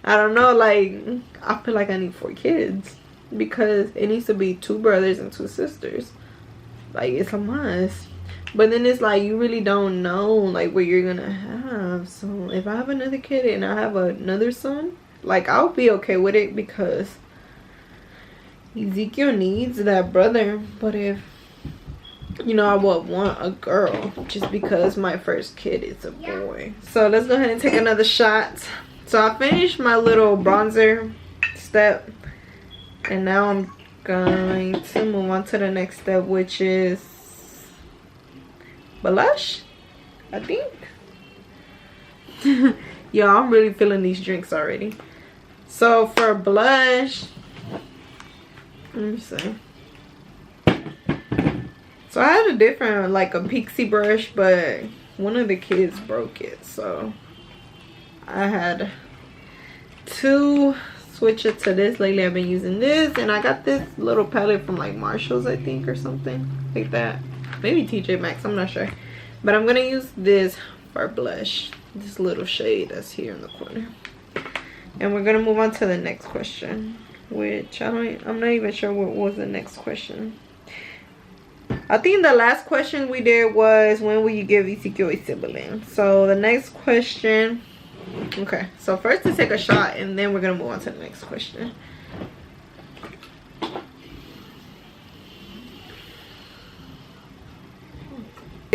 I don't know, like I feel like I need 4 kids because it needs to be 2 brothers and 2 sisters. Like, it's a must. But then it's like you really don't know like what you're gonna have. So if I have another kid and I have another son, Like, I'll be okay with it because Ezekiel needs that brother. But if, you know, I would want a girl just because my first kid is a boy. So let's go ahead and take another shot. So I finished my little bronzer step, and now I'm going to move on to the next step, which is blush, I think. Yo, I'm really feeling these drinks already. So for blush, let me see. So I had a different, like a pixie brush, but one of the kids broke it, so I had to switch it to this. Lately I've been using this, and I got this little palette from like Marshall's, I think, or something like that. Maybe TJ Maxx, I'm not sure. But I'm gonna use this for blush, this little shade that's here in the corner. And we're gonna move on to the next question, which I'm not even sure what was the next question. I think the last question we did was, when will you give Ezekiel a sibling? So the next question, okay, so first let's take a shot, and then we're gonna move on to the next question.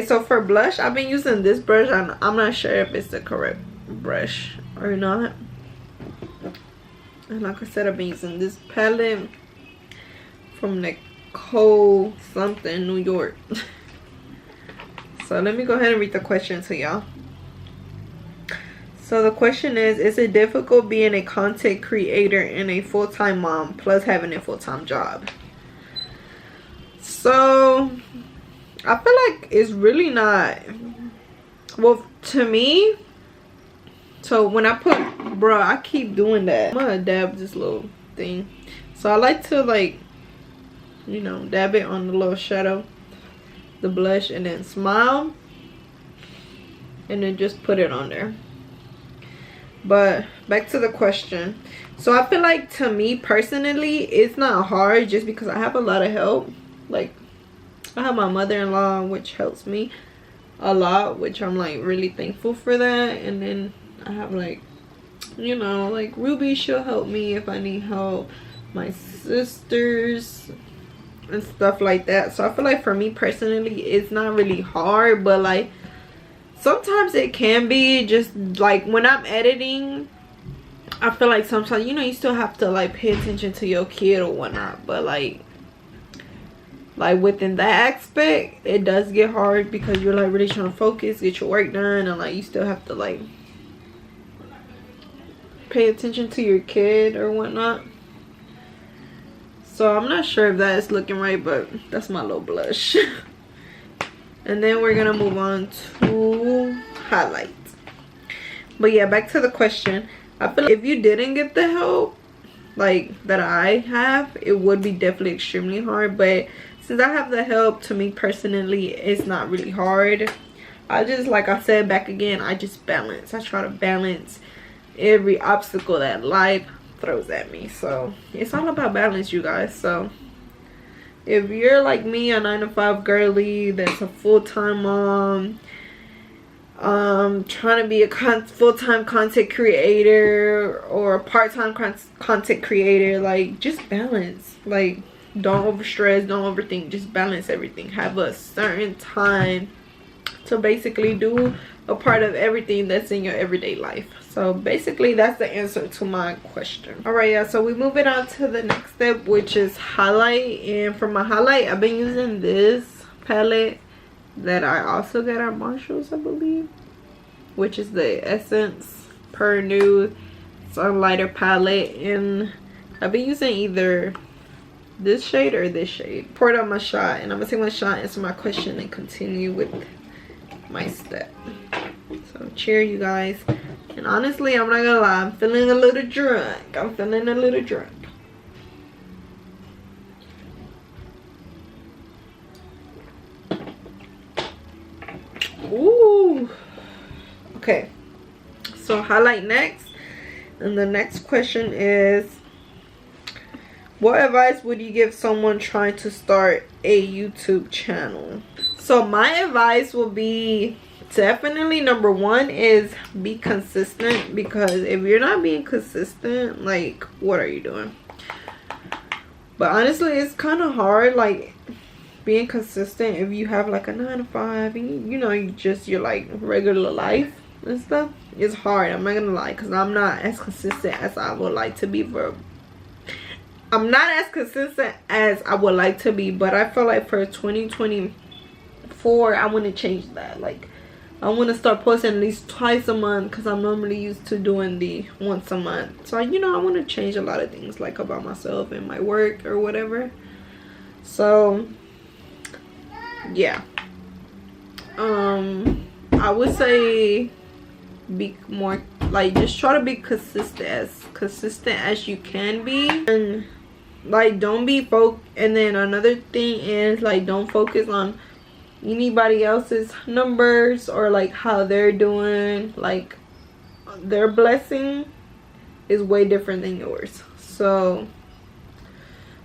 So for blush, I've been using this brush. I'm not sure if it's the correct brush or not. And like I said, I've been using this palette from Nicole something, New York. So let me go ahead and read the question to y'all. So the question is it difficult being a content creator and a full-time mom plus having a full-time job? So I feel like it's really not. Well, to me, so when I put, bruh, I keep doing that. I'm gonna dab this little thing. So I like to, like, you know, dab it on the little shadow, the blush, and then smile, and then just put it on there. But back to the question. So I feel like, to me personally, it's not hard just because I have a lot of help. Like, I have my mother-in-law, which helps me a lot, which I'm like really thankful for that. And then I have, like, you know, like Ruby, she'll help me if I need help, my sisters and stuff like that. So I feel like for me personally, it's not really hard, but like sometimes it can be. Just like when I'm editing, I feel like sometimes, you know, you still have to like pay attention to your kid or whatnot, but like within that aspect, it does get hard because you're like really trying to focus, get your work done, and like you still have to like pay attention to your kid or whatnot. So I'm not sure if that is looking right, but that's my little blush. And then we're gonna move on to highlights. But yeah, back to the question. I feel like if you didn't get the help like that I have, it would be definitely extremely hard. But since I have the help, to me personally, it's not really hard. I just, like I said back again, I just balance. I try to balance every obstacle that life throws at me. So it's all about balance, you guys. So if you're like me, a 9-to-5 girly that's a full-time mom, trying to be a full-time content creator or a part-time content creator, like, just balance. Like, don't overstress, don't overthink, just balance everything. Have a certain time to basically do a part of everything that's in your everyday life. So basically that's the answer to my question. All right, yeah, so we move it on to the next step, which is highlight. And for my highlight, I've been using this palette that I also got at Marshall's, I believe, which is the Essence Per Nude Sunlighter palette. And I've been using either this shade or this shade. Poured out my shot, and I'm gonna take my shot, answer my question, and continue with my step. So cheers, you guys. And honestly, I'm not gonna lie, I'm feeling a little drunk. I'm feeling a little drunk. Ooh. Okay, so highlight next. And the next question is, what advice would you give someone trying to start a YouTube channel? So my advice will be definitely number one is be consistent, because if you're not being consistent, like, what are you doing? But honestly, it's kind of hard, like, being consistent if you have like a 9 to 5 and you know, you're like regular life and stuff. It's hard, I'm not gonna lie, because I'm not as consistent as I would like to be. I'm not as consistent as I would like to be, but I feel like for 2024 I want to change that. Like, I want to start posting at least twice a month, because I'm normally used to doing the once a month. So, you know, I want to change a lot of things, like about myself and my work or whatever. So yeah, I would say be more, like, just try to be consistent as you can be, and like, don't be and then another thing is, like, don't focus on anybody else's numbers or like how they're doing. Like, their blessing is way different than yours. So,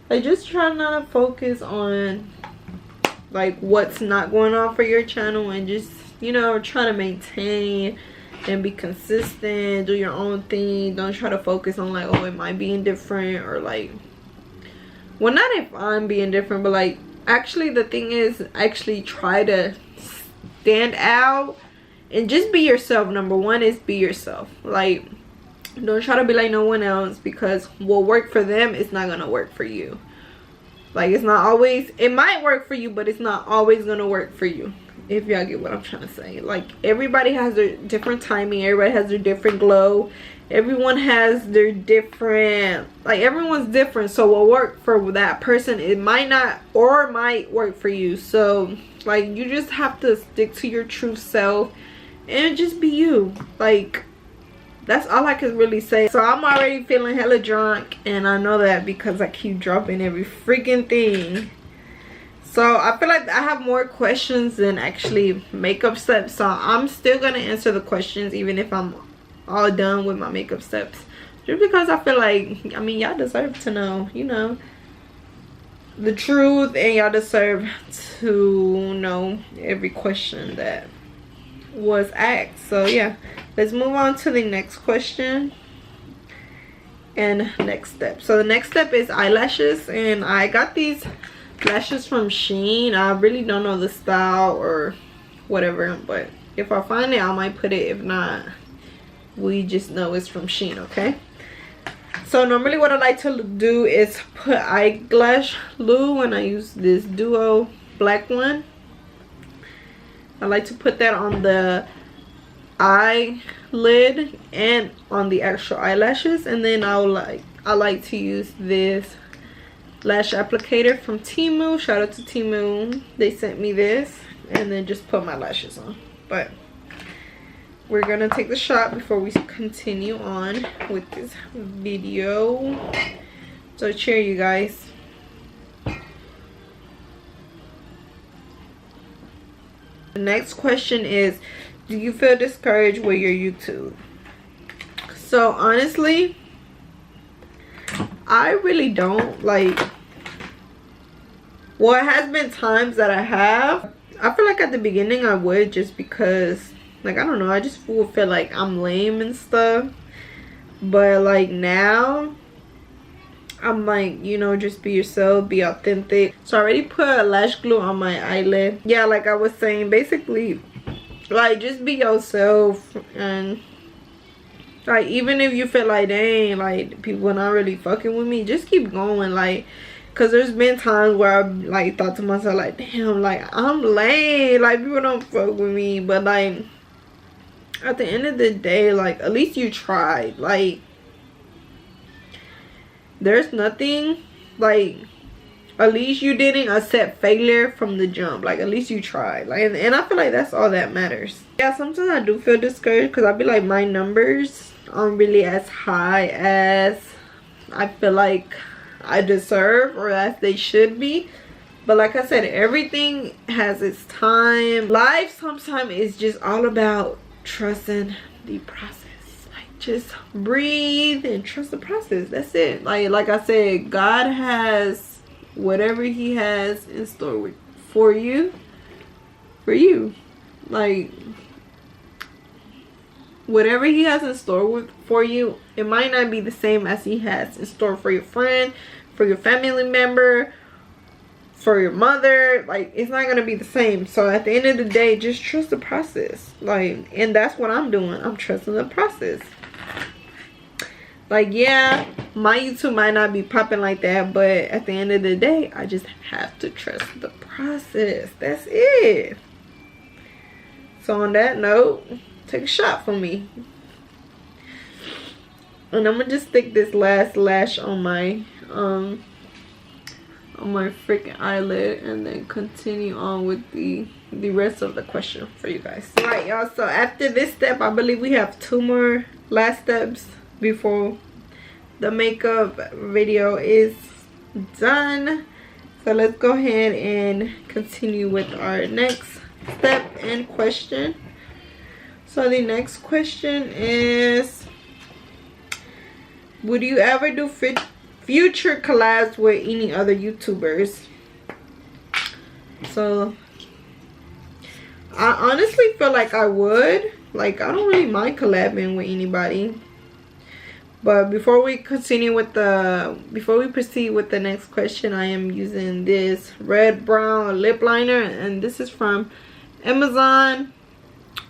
like, just try not to focus on like what's not going on for your channel, and just, you know, try to maintain and be consistent, do your own thing. Don't try to focus on like, oh, am I being different, or like, well, not if I'm being different, but like, actually the thing is, actually try to stand out and just be yourself. Number one is be yourself. Like, don't try to be like no one else, because what worked for them is not gonna work for you. Like, it's not always, it might work for you, but it's not always gonna work for you, if y'all get what I'm trying to say. Like, everybody has their different timing, everybody has their different glow, everyone has their different, like, everyone's different. So what worked for that person, it might not, or might work for you. So, like, you just have to stick to your true self and just be you. Like, that's all I can really say. So I'm already feeling hella drunk, and I know that because I keep dropping every freaking thing. So I feel like I have more questions than actually makeup steps, so I'm still gonna answer the questions even if I'm all done with my makeup steps, just because I feel like, I mean, y'all deserve to know, you know, the truth, and y'all deserve to know every question that was asked. So yeah, let's move on to the next question and next step. So the next step is eyelashes, and I got these lashes from Shein. I really don't know the style or whatever, but if I find it, I might put it. If not, we just know it's from Shein, okay? So normally what I like to do is put eyelash glue, and I use this duo black one. I like to put that on the eyelid and on the actual eyelashes, and then I like to use this lash applicator from Temu. Shout out to Temu, they sent me this, and then just put my lashes on. But we're gonna take the shot before we continue on with this video. So cheer, you guys. The next question is, do you feel discouraged with your YouTube? So honestly, I really don't. Like, well, it has been times that I have. I feel like at the beginning I would, just because, like, I don't know, I just would feel like I'm lame and stuff. But like now, I'm like, you know, just be yourself, be authentic. So I already put lash glue on my eyelid. Yeah, like I was saying, basically, like, just be yourself. And like, even if you feel like, dang, like, people not really fucking with me, just keep going. Like, because there's been times where I like thought to myself, like, damn, like, I'm lame, like, people don't fuck with me. But like, at the end of the day, like, at least you tried. Like, there's nothing, like, at least you didn't accept failure from the jump. Like, at least you tried. Like, and I feel like that's all that matters. Yeah, sometimes I do feel discouraged, because I be like, my numbers aren't really as high as I feel like I deserve, or as they should be. But like I said, everything has its time. Life sometimes is just all about trusting the process. Just breathe and trust the process. That's it. Like I said, God has whatever he has in store for you. Like, whatever he has in store for you, it might not be the same as he has in store for your friend, for your family member, for your mother. Like, it's not gonna be the same. So at the end of the day, just trust the process. Like, and that's what I'm doing. I'm trusting the process. Like, yeah, my YouTube might not be popping like that, but at the end of the day, I just have to trust the process. That's it. So on that note, take a shot for me. And I'm gonna just stick this last lash on my freaking eyelid, and then continue on with the rest of the question for you guys. All right, y'all, so after this step, I believe we have 2 more last steps before the makeup video is done. So let's go ahead and continue with our next step and question. So the next question is, would you ever do future collabs with any other YouTubers? So I honestly feel like I would. Like, I don't really mind collabing with anybody. But before we proceed with the next question, I am using this red brown lip liner, and this is from Amazon.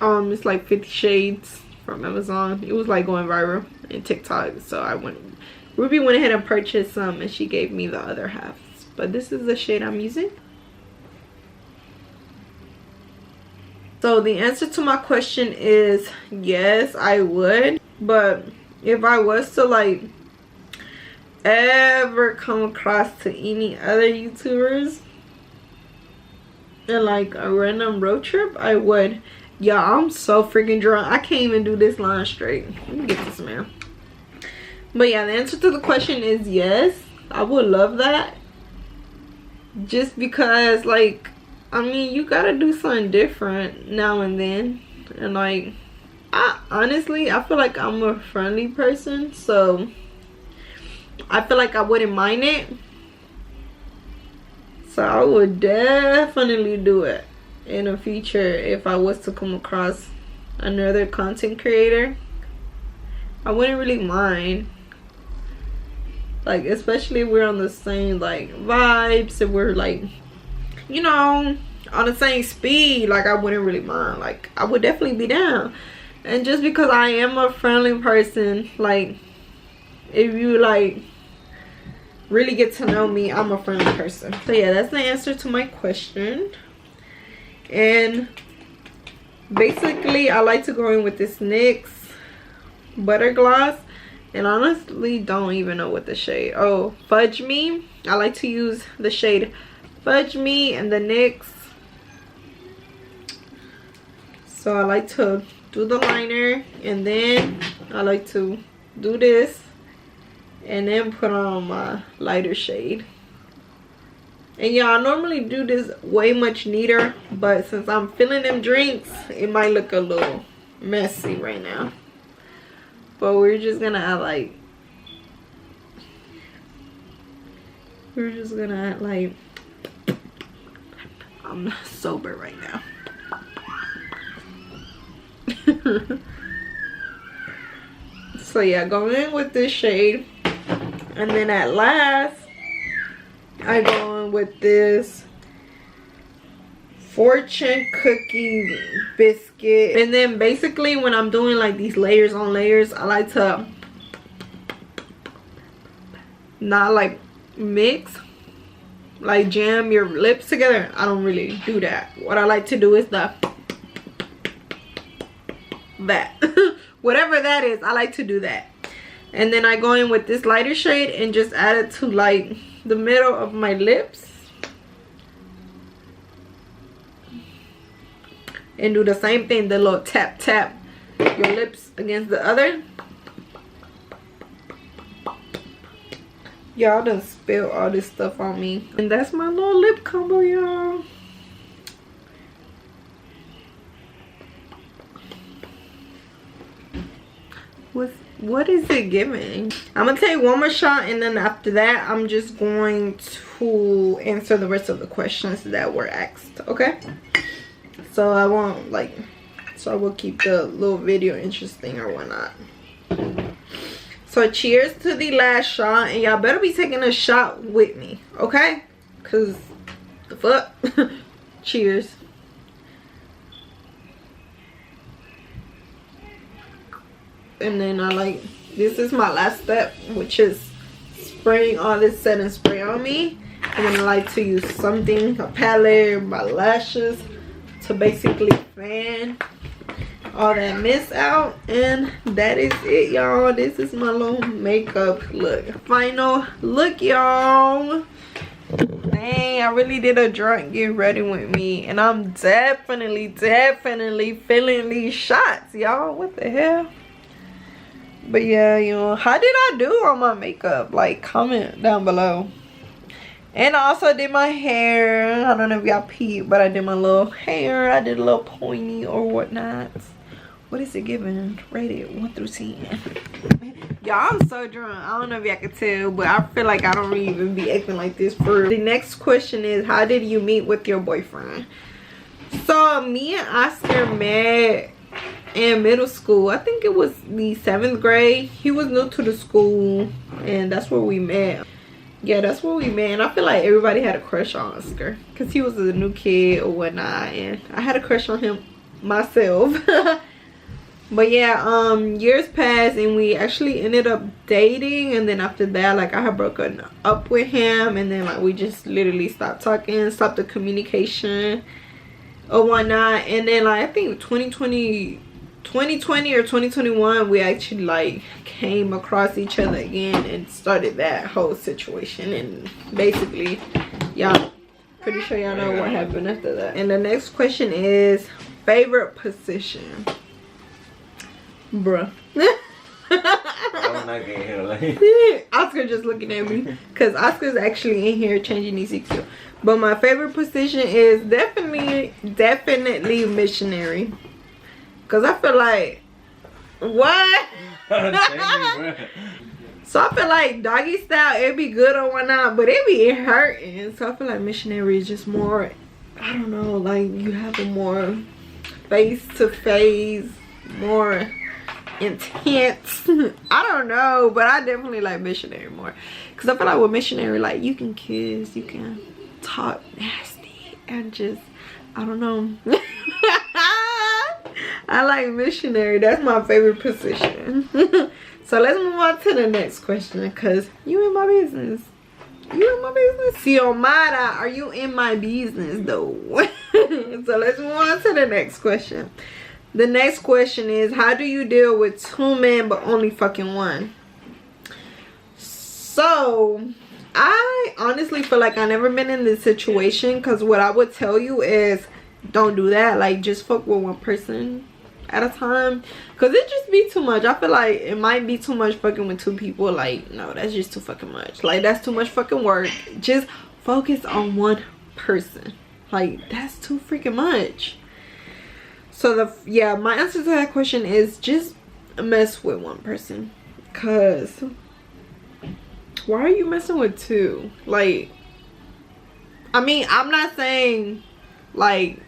It's like 50 shades from Amazon. It was like going viral in TikTok, so Ruby went ahead and purchased some, and she gave me the other half. But this is the shade I'm using. So the answer to my question is yes, I would. But if I was to like ever come across to any other YouTubers in like a random road trip, I would. Y'all, I'm so freaking drunk. I can't even do this line straight. Let me get this man. But yeah, the answer to the question is yes, I would love that. Just because, like, I mean, you gotta do something different now and then. And like, honestly, I feel like I'm a friendly person, so I feel like I wouldn't mind it. So I would definitely do it in the future if I was to come across another content creator. I wouldn't really mind. Like, especially if we're on the same like vibes, if we're like, you know, on the same speed, like I wouldn't really mind. Like, I would definitely be down. And just because I am a friendly person, like, if you like really get to know me, I'm a friendly person. So yeah, that's the answer to my question. And basically, I like to go in with this NYX butter gloss, and honestly don't even know what the shade. Oh, Fudge Me. I like to use the shade Fudge Me and the NYX. So I like to do the liner, and then I like to do this and then put on my lighter shade. And yeah, I normally do this way much neater, but since I'm feeling them drinks, it might look a little messy right now. But we're just gonna act like I'm not sober right now. So yeah, go in with this shade, and then at last I go in with this Fortune cookie biscuit. And then basically when I'm doing like these layers on layers, I like to not like mix, like jam your lips together. I don't really do that. What I like to do is that whatever that is, I like to do that. And then I go in with this lighter shade and just add it to like the middle of my lips, and do the same thing, the little tap your lips against the other. Y'all done spilled all this stuff on me, and that's my little lip combo, y'all. What is it giving? I'm gonna take one more shot, and then after that I'm just going to answer the rest of the questions that were asked. Okay, so I won't like so I will keep the little video interesting or whatnot. So cheers to the last shot, and y'all better be taking a shot with me, okay? Cause the fuck. Cheers. And then this is my last step, which is spraying all this setting spray on me. I'm gonna like to use something, a palette, my lashes, to basically fan all that mist out. And that is it, y'all. This is my little makeup look. Final look, y'all. Dang, I really did a drunk get ready with me, and I'm definitely feeling these shots, y'all. What the hell? But yeah, you know, how did I do on my makeup? Like, comment down below. And I also did my hair. I don't know if y'all peeped, but I did my little hair. I did a little pointy or whatnot. What is it giving? Rated 1 through 10. Y'all, I'm so drunk. I don't know if y'all can tell, but I feel like I don't really even be acting like this for real. The next question is, how did you meet with your boyfriend? So me and Oscar met in middle school. I think it was the 7th grade. He was new to the school, and that's where we met. Yeah, that's where we met. And I feel like everybody had a crush on Oscar because he was a new kid or whatnot, and I had a crush on him myself. But yeah, years passed and we actually ended up dating, and then after that, like, I had broken up with him, and then like we just literally stopped talking, stopped the communication or whatnot. And then like I think 2020 or 2021, we actually like came across each other again and started that whole situation. And basically, y'all, pretty sure y'all know what happened after that. And the next question is favorite position. Bruh. I'm not getting here, like. Oscar just looking at me because Oscar's actually in here changing these EQ. But my favorite position is definitely missionary, because I feel like what so I feel like doggy style, it'd be good or whatnot, but it be hurting. So I feel like missionary is just more, I don't know, like you have a more face to face, more intense. I don't know, but I definitely like missionary more, because I feel like with missionary, like, you can kiss, you can talk nasty, and just, I don't know. I like missionary. That's my favorite position. So let's move on to the next question, because you in my business. You in my business? Xiomara, are you in my business though? So let's move on to the next question. The next question is, how do you deal with 2 men but only fucking 1? So I honestly feel like I never been in this situation, because what I would tell you is, don't do that. Like, just fuck with 1 person at a time, because it just be too much. I feel like it might be too much fucking with 2 people. Like, no, that's just too fucking much. Like, that's too much fucking work. Just focus on 1 person. Like, that's too freaking much. So yeah, my answer to that question is just mess with 1 person. Cause why are you messing with 2? Like, I mean, I'm not saying like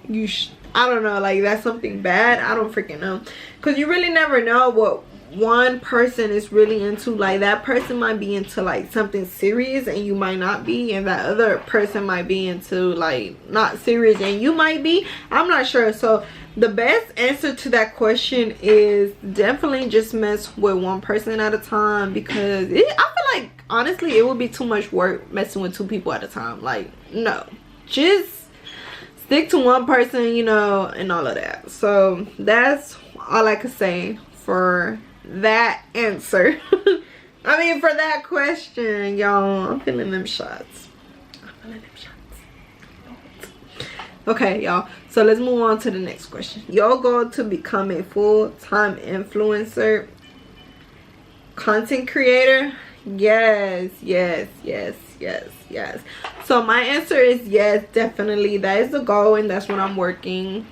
you I don't know, like that's something bad. I don't freaking know, because you really never know what 1 person is really into. Like, that person might be into like something serious and you might not be, and that other person might be into like not serious and you might be. I'm not sure. So the best answer to that question is definitely just mess with 1 person at a time, because I feel like honestly it would be too much work messing with 2 people at a time. Like, no, just stick to 1 person, you know, and all of that. So that's all I could say for that answer. I mean, for that question, y'all. I'm feeling them shots. Okay, y'all, so let's move on to the next question. Your goal to become a full-time influencer, content creator? Yes. So my answer is yes, definitely. That is the goal, and that's what I'm working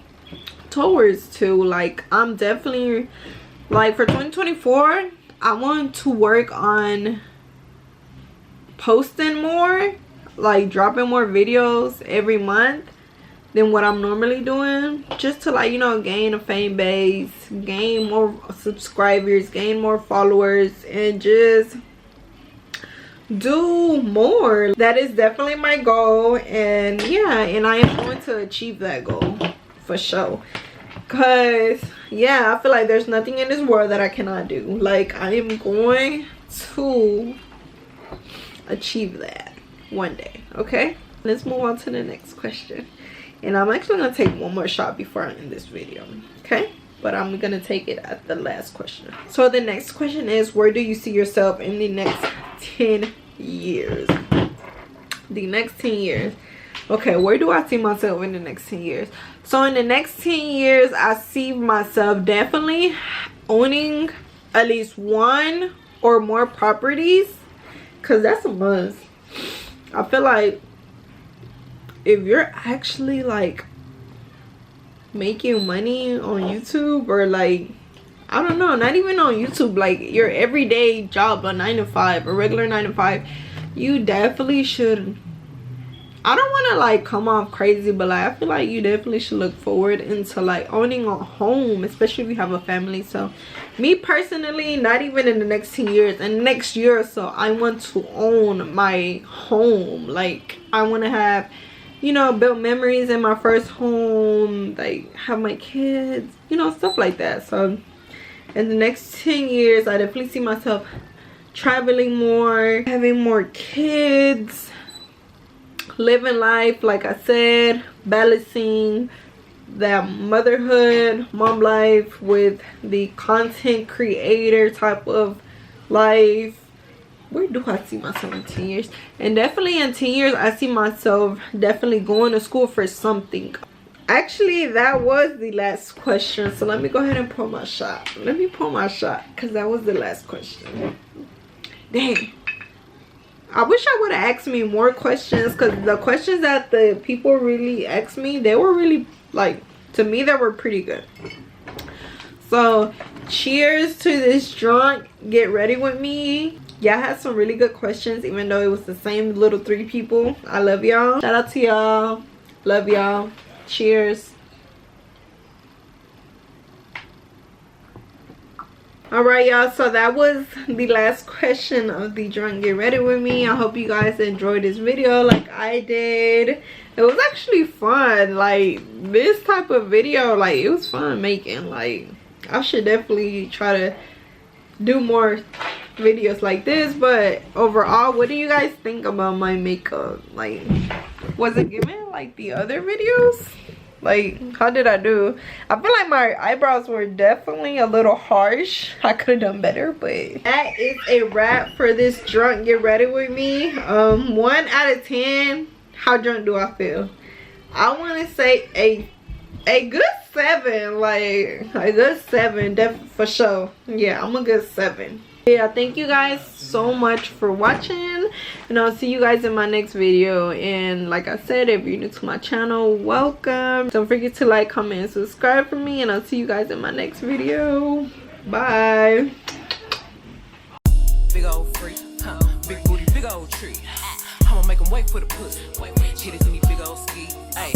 towards too. Like, I'm definitely, like, for 2024, I want to work on posting more, like dropping more videos every month. than what I'm normally doing, just to, like, you know, gain a fan base, gain more subscribers, gain more followers, and just do more. That is definitely my goal. And yeah, and I am going to achieve that goal for sure, because yeah, I feel like there's nothing in this world that I cannot do. Like, I am going to achieve that one day. Okay, let's move on to the next question. And I'm actually gonna take one more shot before I end this video, okay? But I'm gonna take it at the last question. So the next question is, where do you see yourself in the next 10 years? The next 10 years. Okay, where do I see myself in the next 10 years? So in the next 10 years, I see myself definitely owning at least one or more properties, because that's a must. I feel like if you're actually like making money on YouTube, or like, I don't know, not even on YouTube, like your everyday job, a 9 to 5, a regular 9 to 5, you definitely should, I don't want to like come off crazy, but like I feel like you definitely should look forward into like owning a home, especially if you have a family. So me personally, not even in the next 10 years, and next year or so, I want to own my home. Like, I want to have, you know, build memories in my first home, like have my kids, you know, stuff like that. So in the next 10 years, I definitely see myself traveling more, having more kids, living life, like I said, balancing that motherhood, mom life with the content creator type of life. Where do I see myself in 10 years? And definitely in 10 years, I see myself definitely going to school for something. Actually, that was the last question. So let me go ahead and pour my shot. Let me pour my shot, because that was the last question. Dang. I wish I would have asked me more questions, because the questions that the people really asked me, they were really, like, to me, they were pretty good. So cheers to this drunk get ready with me. Y'all had some really good questions, even though it was the same little 3 people. I love y'all. Shout out to y'all. Love y'all. Cheers. Alright, y'all, so that was the last question of the drunk get ready with me. I hope you guys enjoyed this video like I did. It was actually fun. Like, this type of video, like, it was fun making. Like, I should definitely try to do more videos like this. But overall, what do you guys think about my makeup? Like, was it giving like the other videos? Like, how did I do? I feel like my eyebrows were definitely a little harsh. I could have done better, but that is a wrap for this drunk get ready with me. 1 out of 10, how drunk do I feel? I want to say a good 7. Like, a good 7, for sure. Yeah, I'm a good 7. Yeah, thank you guys so much for watching, and I'll see you guys in my next video. And like I said, if you're new to my channel, welcome. Don't forget to like, comment, and subscribe for me, and I'll see you guys in my next video. Bye. Big old freak, big booty, big old tree. I'ma make 'em wait for the pussy. Hit it to me, big old ski. Ay.